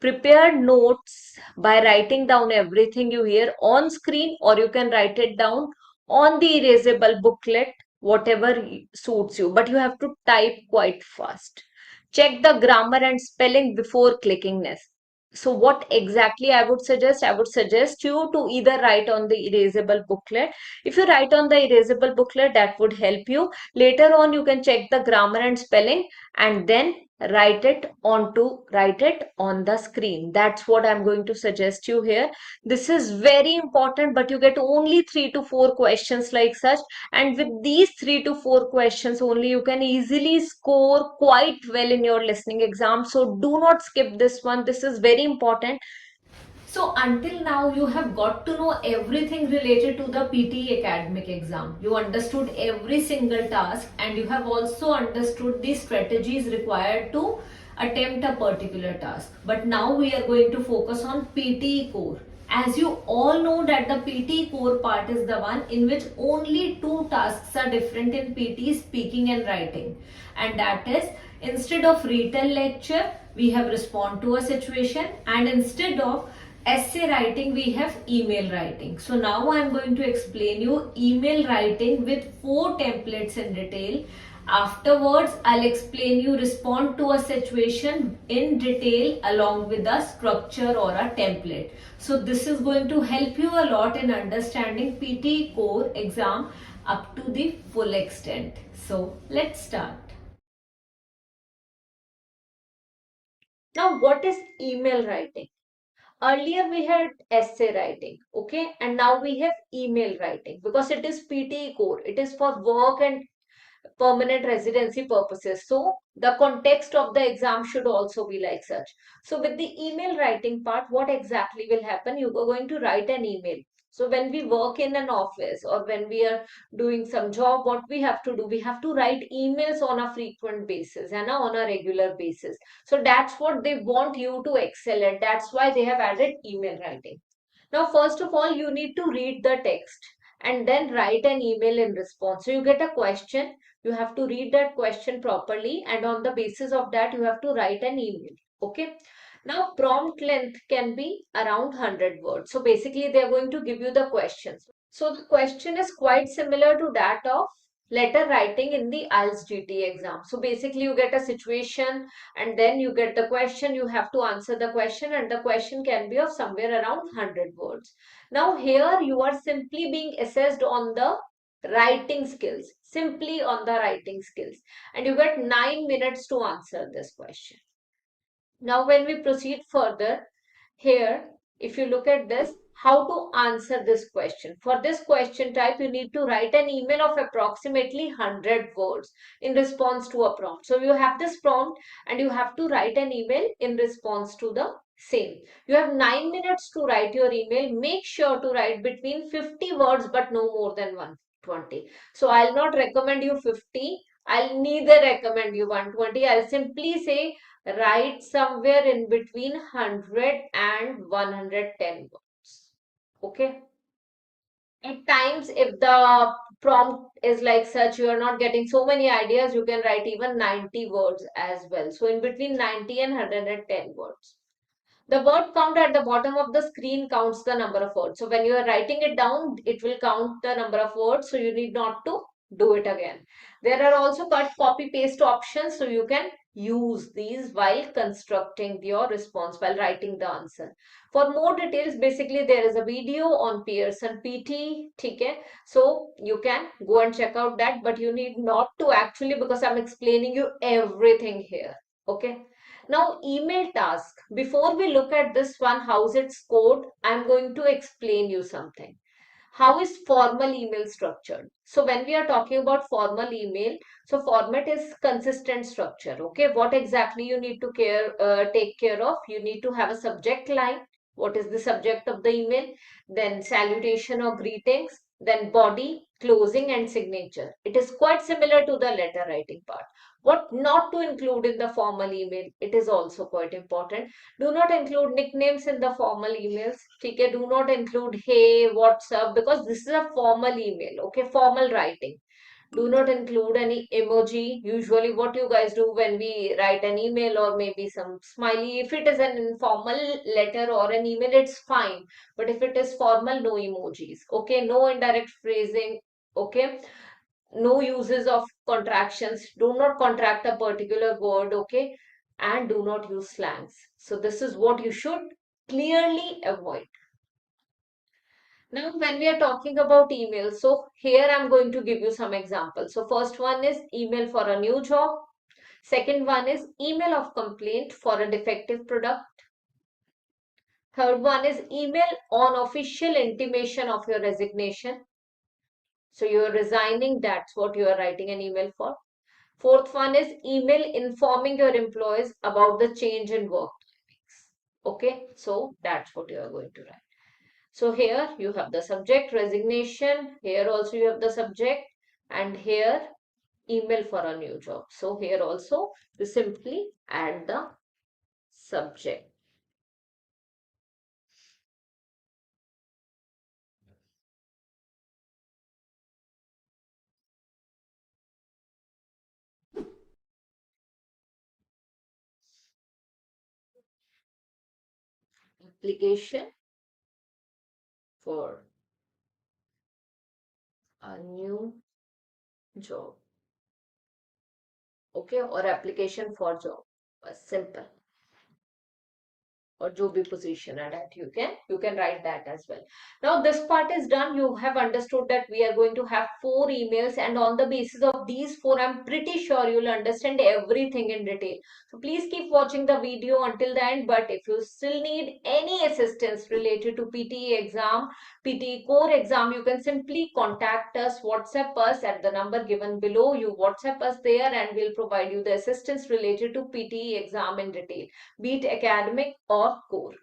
Prepare notes by writing down everything you hear on screen, or you can write it down on the erasable booklet, whatever suits you. But you have to type quite fast. Check the grammar and spelling before clicking next. So what exactly I would suggest? I would suggest you to either write on the erasable booklet. If you write on the erasable booklet, that would help you. Later on, you can check the grammar and spelling and then write it on the screen. That's what I'm going to suggest you here. This is very important, but you get only 3 to 4 questions like such, and with these 3 to 4 questions only you can easily score quite well in your listening exam. So do not skip this one. This is very important. So until now, you have got to know everything related to the PTE academic exam. You understood every single task, and you have also understood the strategies required to attempt a particular task. But now we are going to focus on PTE core. As you all know that the PTE core part is the one in which only two tasks are different in PTE speaking and writing. And that is, instead of retell lecture, we have respond to a situation, and instead of essay writing, we have email writing. So now I am going to explain you email writing with 4 templates in detail. Afterwards, I'll explain you respond to a situation in detail along with a structure or a template. So this is going to help you a lot in understanding PTE core exam up to the full extent. So let's start. Now, what is email writing? Earlier we had essay writing, okay, and now we have email writing because it is PTE core. It is for work and permanent residency purposes. So the context of the exam should also be like such. So with the email writing part, what exactly will happen? You are going to write an email. So when we work in an office or when we are doing some job, what we have to do? We have to write emails on a frequent basis and on a regular basis. So that's what they want you to excel at. That's why they have added email writing. Now, first of all, you need to read the text and then write an email in response. So you get a question, you have to read that question properly, and on the basis of that, you have to write an email. Okay. Now, prompt length can be around 100 words. So basically, they are going to give you the questions. So the question is quite similar to that of letter writing in the IELTS GT exam. So basically, you get a situation and then you get the question. You have to answer the question, and the question can be of somewhere around 100 words. Now, here you are simply being assessed on the writing skills, simply on the writing skills, and you get 9 minutes to answer this question. Now, when we proceed further, here, if you look at this, how to answer this question. For this question type, you need to write an email of approximately 100 words in response to a prompt. So you have this prompt and you have to write an email in response to the same. You have 9 minutes to write your email. Make sure to write between 50 words but no more than 120. So I'll not recommend you 50. I'll neither recommend you 120. I'll simply say write somewhere in between 100 and 110 words. Okay. At times, if the prompt is like such, you are not getting so many ideas, you can write even 90 words as well. So in between 90 and 110 words. The word count at the bottom of the screen counts the number of words. So when you are writing it down, it will count the number of words. So you need not to do it again. There are also cut, copy, paste options. So you can use these while constructing your response, while writing the answer. For more details, basically there is a video on Pearson PT. Okay? So you can go and check out that, but you need not to actually, because I'm explaining you everything here. Okay. Now, email task. Before we look at this one, how's it scored, I'm going to explain you something. How is formal email structured? So when we are talking about formal email, so format is consistent structure. Okay, what exactly you need to take care of? You need to have a subject line. What is the subject of the email? Then salutation or greetings. then body, closing and signature. It is quite similar to the letter writing part. What not to include in the formal email, it is also quite important. Do not include nicknames in the formal emails. Okay, do not include hey, what's up, because this is a formal email, okay, formal writing. Do not include any emoji. Usually what you guys do when we write an email or maybe some smiley, if it is an informal letter or an email, it's fine. But if it is formal, no emojis. Okay, no indirect phrasing. Okay, no uses of contractions. Do not contract a particular word. Okay, and do not use slangs. So this is what you should clearly avoid. Now, when we are talking about email, so here I'm going to give you some examples. So first one is email for a new job. Second one is email of complaint for a defective product. Third one is email on official intimation of your resignation. So you're resigning, that's what you are writing an email for. Fourth one is email informing your employees about the change in work timings. Okay, so that's what you are going to write. So here you have the subject resignation, here also you have the subject, and here email for a new job. So here also you simply add the subject. Application for a new job. Okay, or application for job. Simple. Or जो भी position है that you can write that as well. Now this part is done. You have understood that we are going to have 4 emails, and on the basis of these 4 I'm pretty sure you'll understand everything in detail. So please keep watching the video until the end. But if you still need any assistance related to PTE exam, PTE core exam, you can simply contact us, WhatsApp us at the number given below. You WhatsApp us there and we'll provide you the assistance related to PTE exam in detail, be it academic or core.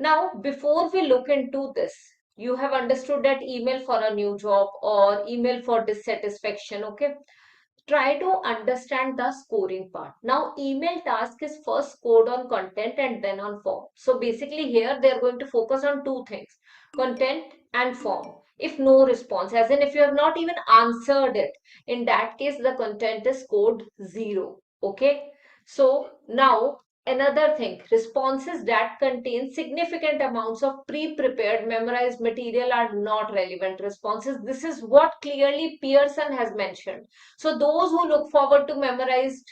Now, before we look into this, you have understood that email for a new job or email for dissatisfaction, okay? Try to understand the scoring part. Now, email task is first scored on content and then on form. So basically here they are going to focus on two things, content and form. If no response, as in if you have not even answered it, in that case the content is scored 0. Okay. So now another thing, responses that contain significant amounts of pre-prepared memorized material are not relevant responses. This is what clearly Pearson has mentioned. So those who look forward to memorized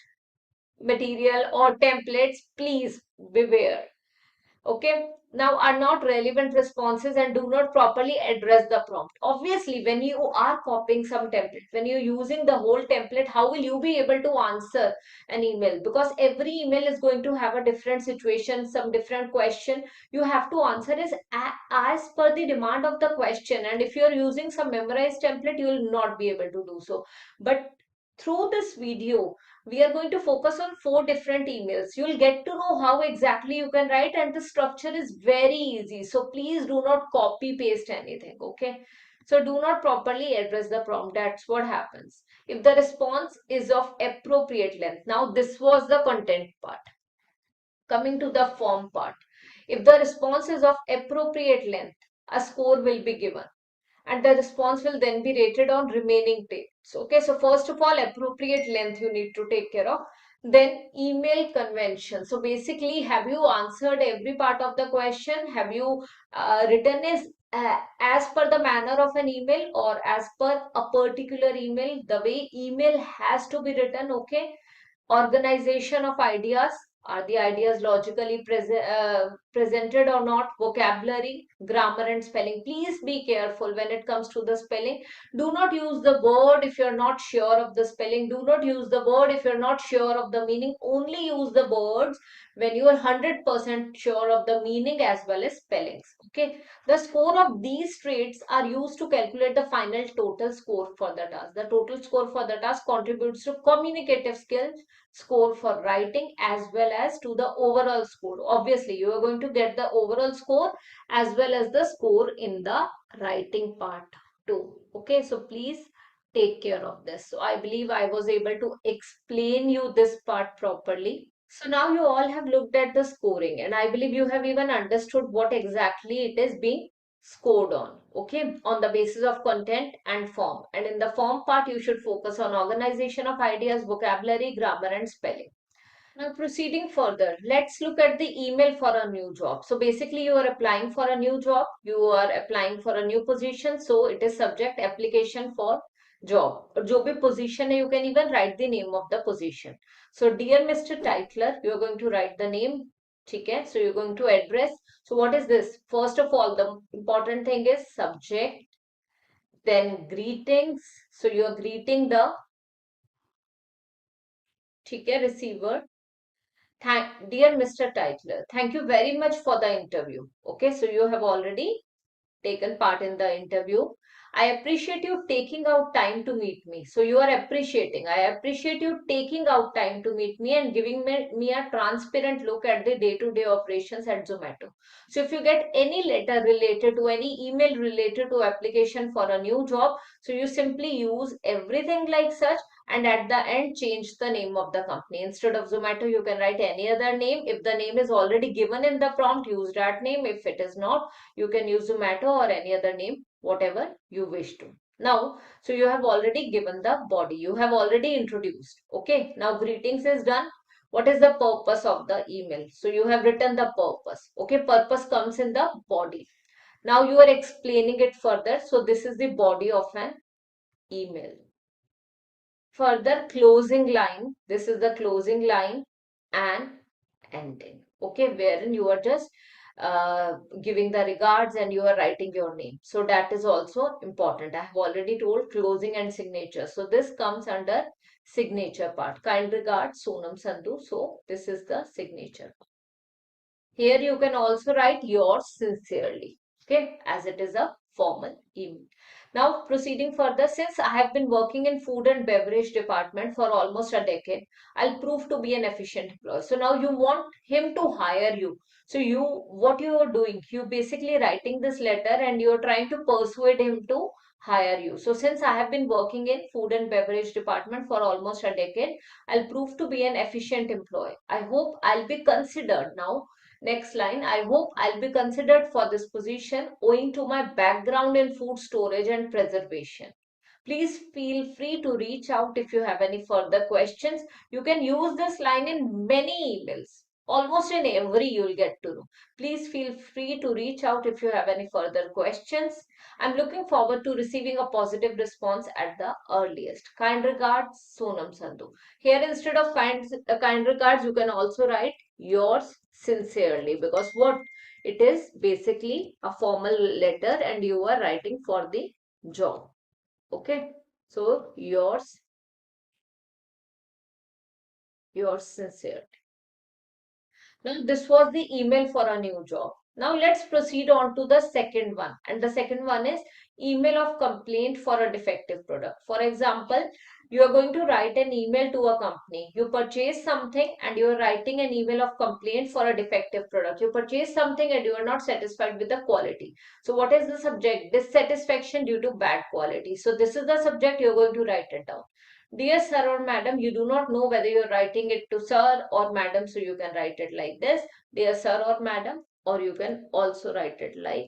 material or templates, please beware. Okay. Now are not relevant responses and do not properly address the prompt. Obviously, when you are copying some template, when you're using the whole template, how will you be able to answer an email? Because every email is going to have a different situation, some different question. You have to answer is as per the demand of the question. And if you're using some memorized template, you will not be able to do so. But through this video, we are going to focus on 4 different emails. You'll get to know how exactly you can write, and the structure is very easy. So please do not copy paste anything, okay? So do not properly address the prompt. That's what happens. If the response is of appropriate length. Now this was the content part. Coming to the form part. If the response is of appropriate length, a score will be given and the response will then be rated on remaining takes. Okay, so first of all, appropriate length you need to take care of. Then email convention. So basically, have you answered every part of the question? Have you written is as per the manner of an email or as per a particular email? The way email has to be written, okay? Organization of ideas. Are the ideas logically presented or not? Vocabulary, grammar and spelling. Please be careful when it comes to the spelling. Do not use the word if you're not sure of the spelling. Do not use the word if you're not sure of the meaning. Only use the words when you are 100% sure of the meaning as well as spellings. Okay. The score of these traits are used to calculate the final total score for the task. The total score for the task contributes to communicative skills, score for writing as well as to the overall score. Obviously, you are going to get the overall score as well as the score in the writing part. 2. Okay, so please take care of this. So I believe I was able to explain you this part properly. So now you all have looked at the scoring, and I believe you have even understood what exactly it is being scored on. Okay, on the basis of content and form. And in the form part, you should focus on organization of ideas, vocabulary, grammar, and spelling. Now, proceeding further, let's look at the email for a new job. So, basically, you are applying for a new job, you are applying for a new position. So, it is subject application for job. Or जो भी position है, you can even write the name of the position. So, dear Mr. Titler, you are going to write the name. ठीक है? So, you're going to address. So, what is this? First of all, the important thing is subject, then greetings. So, you are greeting the ठीक है, receiver. Dear Mr. Titler, thank you very much for the interview. Okay, so you have already taken part in the interview. I appreciate you taking out time to meet me. So you are appreciating. I appreciate you taking out time to meet me and giving me a transparent look at the day-to-day operations at Zomato. So if you get any letter related to any email related to application for a new job, so you simply use everything like such and at the end change the name of the company. Instead of Zomato, you can write any other name. If the name is already given in the prompt, use that name. If it is not, you can use Zomato or any other name, whatever you wish to. Now, so you have already given the body. You have already introduced. Okay. Now, greetings is done. What is the purpose of the email? So, you have written the purpose. Okay. Purpose comes in the body. Now, you are explaining it further. So, this is the body of an email. Further closing line. This is the closing line and ending. Okay, wherein you are just giving the regards and you are writing your name. So that is also important. I have already told closing and signature. So this comes under signature part. Kind regards, Sonam Sandhu. So this is the signature. Here you can also write yours sincerely, okay, as it is a formal email. Now proceeding further, since I have been working in food and beverage department for almost a decade, I'll prove to be an efficient employee. So now you want him to hire you. So what you are doing, you basically writing this letter and you are trying to persuade him to hire you. So since I have been working in food and beverage department for almost a decade, I'll prove to be an efficient employee. I hope I'll be considered now. Next line, I hope I'll be considered for this position owing to my background in food storage and preservation. Please feel free to reach out if you have any further questions. You can use this line in many emails. Almost in every you will get to know. Please feel free to reach out if you have any further questions. I'm looking forward to receiving a positive response at the earliest. Kind regards, Sonam Sandhu. Here instead of kind regards, you can also write yours sincerely, because what it is basically a formal letter and you are writing for the job. Okay, so yours sincere. Now this was the email for a new job. Now let's proceed on to the second one, and the second one is email of complaint for a defective product. For example, you are going to write an email to a company. You purchase something and you are writing an email of complaint for a defective product. You purchase something and you are not satisfied with the quality. So what is the subject? Dissatisfaction due to bad quality. So this is the subject, you are going to write it down. Dear sir or madam, you do not know whether you're writing it to sir or madam, so you can write it like this. Dear sir or madam, or you can also write it like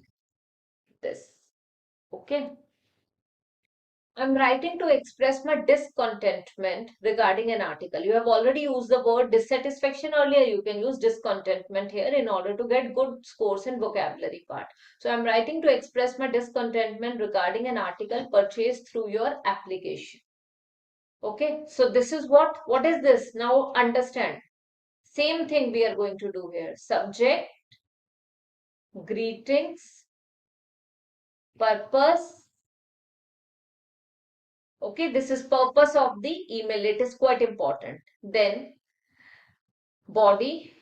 this. Okay. I'm writing to express my discontentment regarding an article. You have already used the word dissatisfaction earlier. You can use discontentment here in order to get good scores in vocabulary part. So I'm writing to express my discontentment regarding an article purchased through your application. Okay, so this is what is this? Now understand. Same thing we are going to do here. Subject, greetings, purpose. Okay, this is purpose of the email. It is quite important. Then body,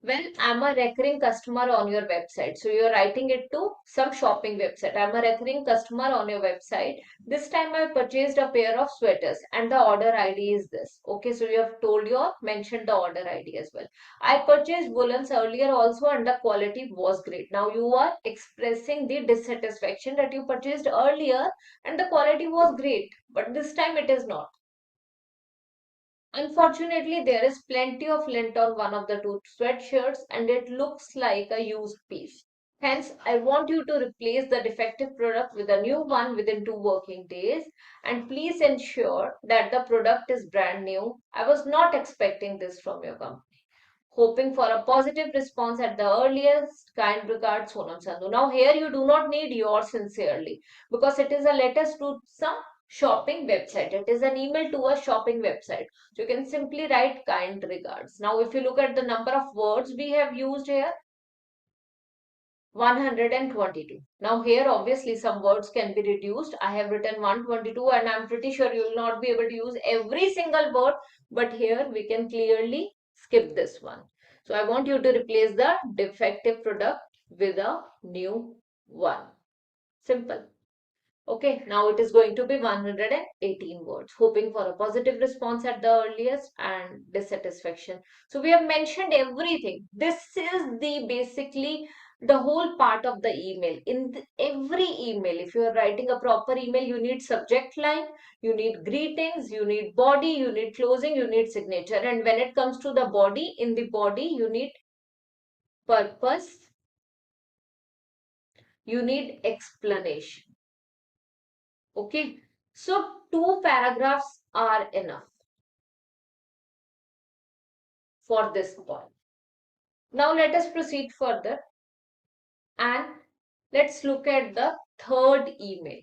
Well, I'm a recurring customer on your website. So you're writing it to some shopping website. I'm a recurring customer on your website. This time I purchased a pair of sweaters and the order ID is this. Okay, so you have told your mentioned the order ID as well. I purchased woolens earlier also and the quality was great. Now you are expressing the dissatisfaction that you purchased earlier and the quality was great, but this time it is not. Unfortunately, there is plenty of lint on one of the two sweatshirts and it looks like a used piece. Hence, I want you to replace the defective product with a new one within 2 working days and please ensure that the product is brand new. I was not expecting this from your company. Hoping for a positive response at the earliest. Kind regards, Sonam Sandhu. Now, here you do not need yours sincerely because it is a letter to some shopping website. It is an email to a shopping website. So you can simply write kind regards. Now, if you look at the number of words we have used here, 122. Now here obviously some words can be reduced. I have written 122 and I'm pretty sure you will not be able to use every single word, but here we can clearly skip this one. So I want you to replace the defective product with a new one. Simple. Okay, now it is going to be 118 words. Hoping for a positive response at the earliest and dissatisfaction. So we have mentioned everything. This is the basically the whole part of the email. In every email, if you are writing a proper email, you need subject line, you need greetings, you need body, you need closing, you need signature. And when it comes to the body, in the body, you need purpose, you need explanation. Okay, so 2 paragraphs are enough for this point. Now let us proceed further and let's look at the third email.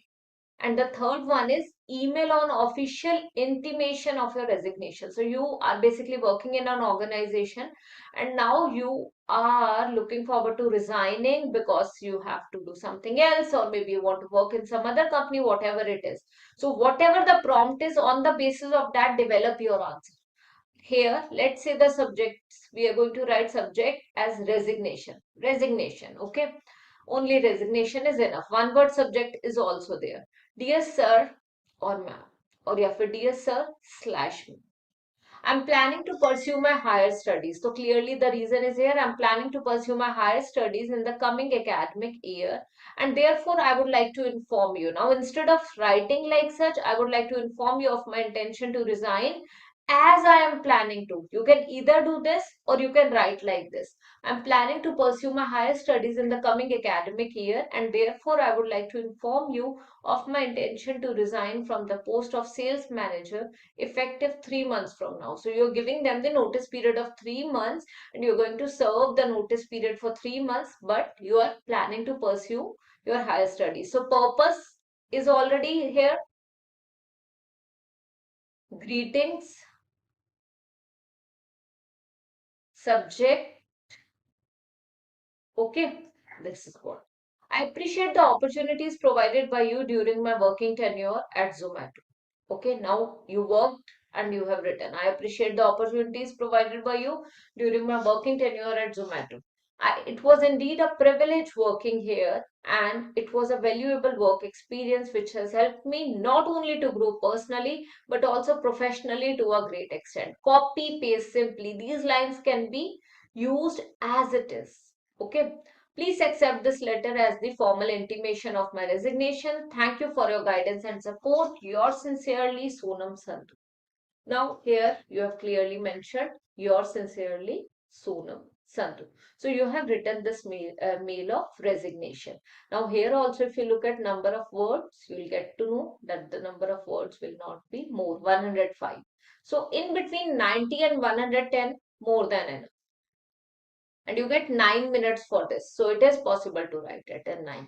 And the third one is email on official intimation of your resignation. So you are basically working in an organization and now you are looking forward to resigning because you have to do something else or maybe you want to work in some other company, whatever it is. So whatever the prompt is, on the basis of that, develop your answer. Here, let's say the subjects, we are going to write subject as resignation. Resignation, okay? Only resignation is enough. One word subject is also there. Dear sir or ma'am, or या फिर dear sir slash me. I'm planning to pursue my higher studies. So clearly the reason is here. I'm planning to pursue my higher studies in the coming academic year. And therefore, I would like to inform you. Now, instead of writing like such, I would like to inform you of my intention to resign as I am planning to. You can either do this or you can write like this. I'm planning to pursue my higher studies in the coming academic year and therefore I would like to inform you of my intention to resign from the post of sales manager effective 3 months from now. So you're giving them the notice period of 3 months and you're going to serve the notice period for 3 months, but you are planning to pursue your higher studies. So purpose is already here. Greetings, subject. Okay, this is what. I appreciate the opportunities provided by you during my working tenure at Zomato. Okay, now you worked and you have written. I appreciate the opportunities provided by you during my working tenure at Zomato. It was indeed a privilege working here and it was a valuable work experience which has helped me not only to grow personally but also professionally to a great extent. Copy paste simply. These lines can be used as it is. Okay. Please accept this letter as the formal intimation of my resignation. Thank you for your guidance and support. Yours sincerely, Sonam Sandhu. Now, here you have clearly mentioned yours sincerely, Sonam Sandhu. So, you have written this mail of resignation. Now, here also, if you look at number of words, you will get to know that the number of words will not be more, 105. So, in between 90 and 110, more than enough. And you get 9 minutes for this. So it is possible to write it in 9.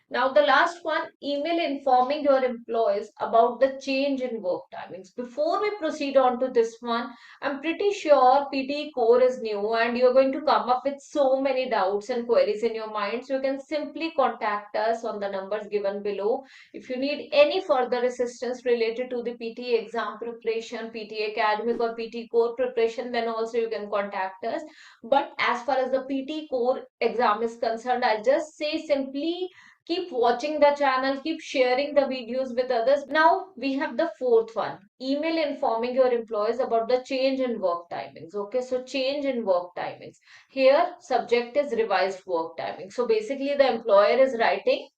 Now, the last one, email informing your employees about the change in work timings. Before we proceed on to this one, I'm pretty sure PTE Core is new and you're going to come up with so many doubts and queries in your mind. So you can simply contact us on the numbers given below. If you need any further assistance related to the PTE exam preparation, PTE academic or PTE core preparation, then also you can contact us. But as far as the PTE core exam is concerned, I'll just say simply keep watching the channel, keep sharing the videos with others. Now we have the fourth one, email informing your employees about the change in work timings. Okay, so change in work timings. Here subject is revised work timing. So basically the employer is writing,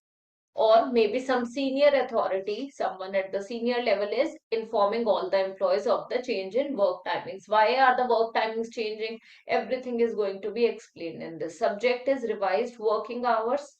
or maybe some senior authority, someone at the senior level is informing all the employees of the change in work timings. Why are the work timings changing? Everything is going to be explained in this. Subject is revised working hours.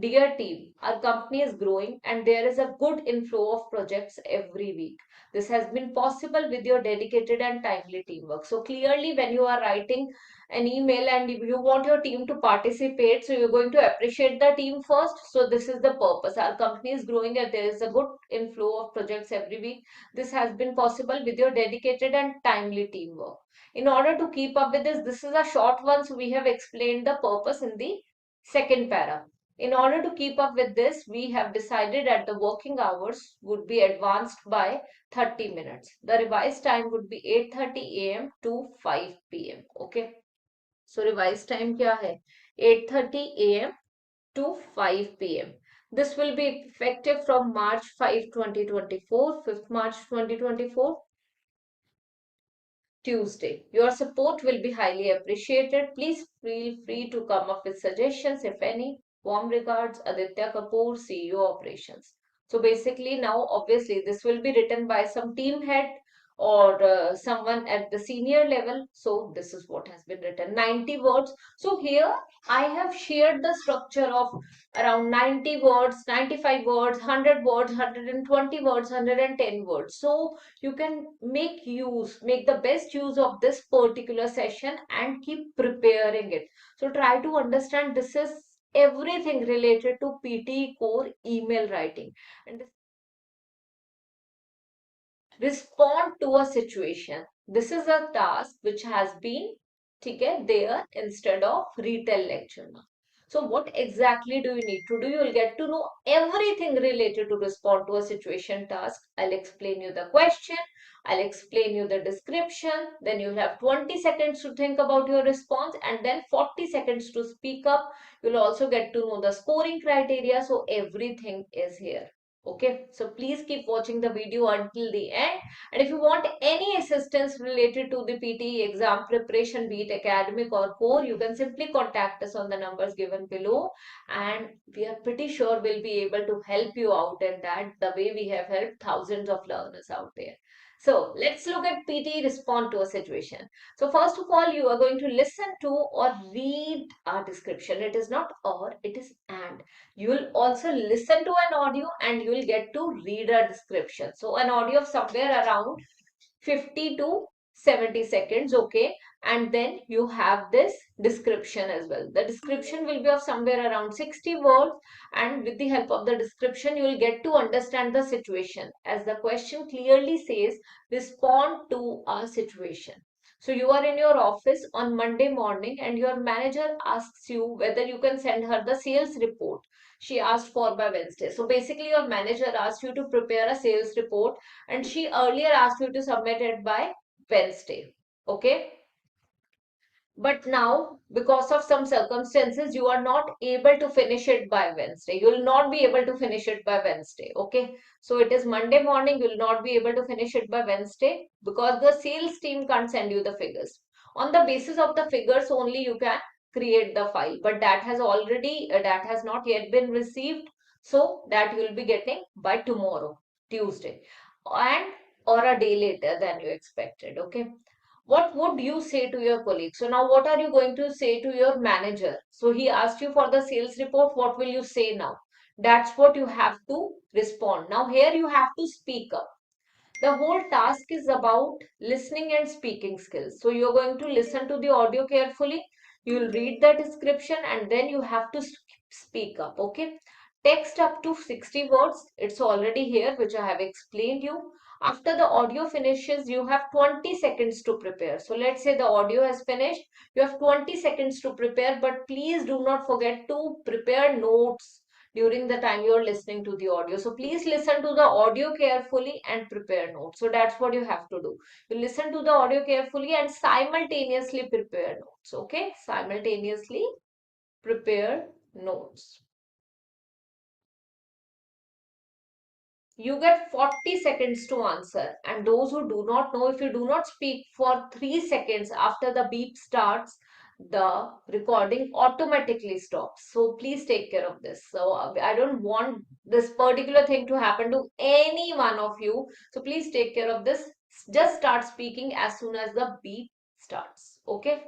Dear team, our company is growing and there is a good inflow of projects every week. This has been possible with your dedicated and timely teamwork. So clearly when you are writing an email and you want your team to participate, so you're going to appreciate the team first. So this is the purpose. Our company is growing and there is a good inflow of projects every week. This has been possible with your dedicated and timely teamwork. In order to keep up with this is a short one, so we have explained the purpose in the second para. In order to keep up with this, we have decided that the working hours would be advanced by 30 minutes. The revised time would be 8:30 a.m. to 5 p.m. Okay. So revised time क्या है? 8:30 a.m. to 5 p.m. This will be effective from March 5, 2024, 5th March 2024, Tuesday. Your support will be highly appreciated. Please feel free to come up with suggestions if any. Warm regards, Aditya Kapoor, CEO Operations. So basically now obviously this will be written by some team head or someone at the senior level. So this is what has been written, 90 words. So here I have shared the structure of around 90 words, 95 words, 100 words, 120 words, 110 words. So you can make the best use of this particular session and keep preparing it. So try to understand this is everything related to PTE core email writing. And respond to a situation. This is a task which has been there instead of retell lecture. So what exactly do you need to do? You will get to know everything related to respond to a situation task. I'll explain you the question. I'll explain you the description. Then you'll have 20 seconds to think about your response and then 40 seconds to speak up. You'll also get to know the scoring criteria. So everything is here. Okay, so please keep watching the video until the end. And if you want any assistance related to the PTE exam preparation, be it academic or core, you can simply contact us on the numbers given below. And we are pretty sure we'll be able to help you out in that the way we have helped thousands of learners out there. So let's look at PTE respond to a situation. So first of all, you are going to listen to or read our description. It is not or, it is and. You will also listen to an audio and you will get to read a description. So an audio of somewhere around 50 to 70 seconds, okay, and then you have this description as well. The description will be of somewhere around 60 words, and with the help of the description you will get to understand the situation, as the question clearly says respond to a situation. So you are in your office on Monday morning and your manager asks you whether you can send her the sales report she asked for by Wednesday. So basically your manager asked you to prepare a sales report and she earlier asked you to submit it by Wednesday. Okay. But now, because of some circumstances, you are not able to finish it by Wednesday. You will not be able to finish it by Wednesday. Okay. So it is Monday morning. You will not be able to finish it by Wednesday because the sales team can't send you the figures. On the basis of the figures only, you can create the file. But that has not yet been received. So that you will be getting by tomorrow, Tuesday. And or a day later than you expected. Okay. What would you say to your colleague? So now what are you going to say to your manager? So he asked you for the sales report. What will you say now? That's what you have to respond. Now here you have to speak up. The whole task is about listening and speaking skills. So you're going to listen to the audio carefully. You'll read the description and then you have to speak up. Okay. Text up to 60 words, it's already here, which I have explained you. After the audio finishes, you have 20 seconds to prepare. So let's say the audio has finished, you have 20 seconds to prepare, but please do not forget to prepare notes during the time you're listening to the audio. So please listen to the audio carefully and prepare notes. So that's what you have to do. You listen to the audio carefully and simultaneously prepare notes. Okay, simultaneously prepare notes. You get 40 seconds to answer, and those who do not know, if you do not speak for 3 seconds after the beep starts, the recording automatically stops. So please take care of this. So I don't want this particular thing to happen to any one of you. So please take care of this. Just start speaking as soon as the beep starts. Okay.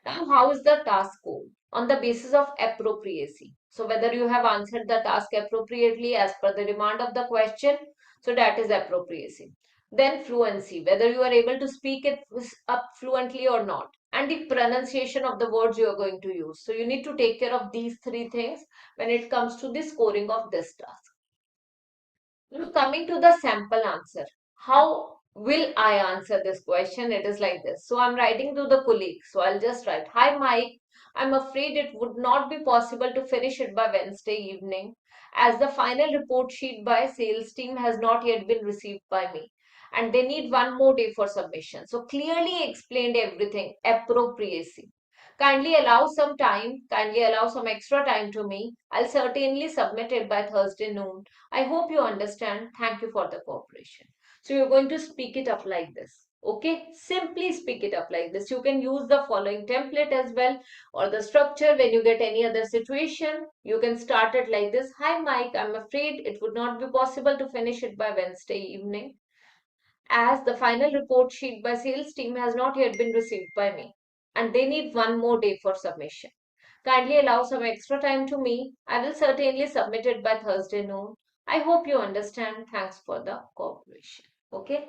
Now, how is the task go? On the basis of appropriacy. So whether you have answered the task appropriately as per the demand of the question, so that is appropriacy. Then fluency, whether you are able to speak it up fluently or not, and the pronunciation of the words you are going to use. So you need to take care of these three things when it comes to the scoring of this task. Now coming to the sample answer. How will I answer this question? It is like this. So I'm writing to the colleague. So I'll just write, "Hi Mike, I'm afraid it would not be possible to finish it by Wednesday evening as the final report sheet by sales team has not yet been received by me and they need one more day for submission." So clearly explained everything, appropriacy. Kindly allow some extra time to me. I'll certainly submit it by Thursday noon. I hope you understand. Thank you for the cooperation. So you're going to speak it up like this. Okay, simply speak it up like this. You can use the following template as well or the structure when you get any other situation. You can start it like this. "Hi Mike, I'm afraid it would not be possible to finish it by Wednesday evening as the final report sheet by sales team has not yet been received by me and they need one more day for submission. Kindly allow some extra time to me. I will certainly submit it by Thursday noon. I hope you understand. Thanks for the cooperation." Okay.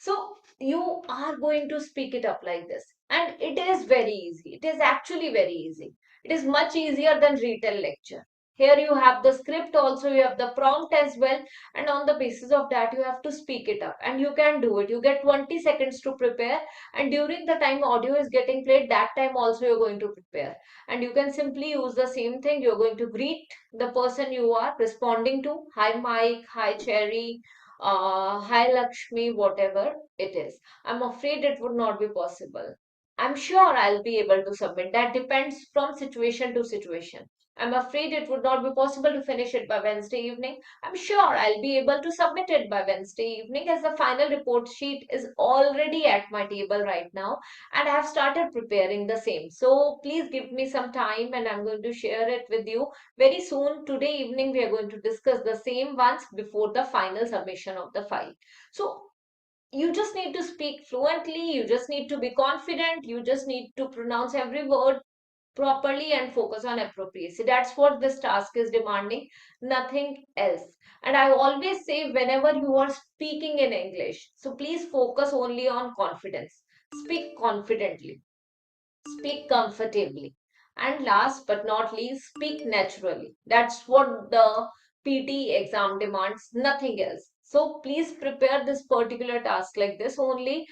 So you are going to speak it up like this. And it is very easy. It is actually very easy. It is much easier than Retell lecture. Here you have the script also, you have the prompt as well. And on the basis of that, you have to speak it up. And you can do it. You get 20 seconds to prepare. And during the time audio is getting played, that time also you're going to prepare. And you can simply use the same thing. You're going to greet the person you are responding to. "Hi Mike, hi Cherry, hi Lakshmi," whatever it is. "I'm afraid it would not be possible. I'm sure I'll be able to submit." That depends from situation to situation. "I'm afraid it would not be possible to finish it by Wednesday evening. I'm sure I'll be able to submit it by Wednesday evening as the final report sheet is already at my table right now and I have started preparing the same. So please give me some time and I'm going to share it with you very soon. Today evening, we are going to discuss the same once before the final submission of the file." So you just need to speak fluently, you just need to be confident, you just need to pronounce every word properly and focus on appropriacy. That's what this task is demanding, nothing else. And I always say whenever you are speaking in English, so please focus only on confidence. Speak confidently, speak comfortably, and last but not least, speak naturally. That's what the PT exam demands, nothing else. So please prepare this particular task like this only.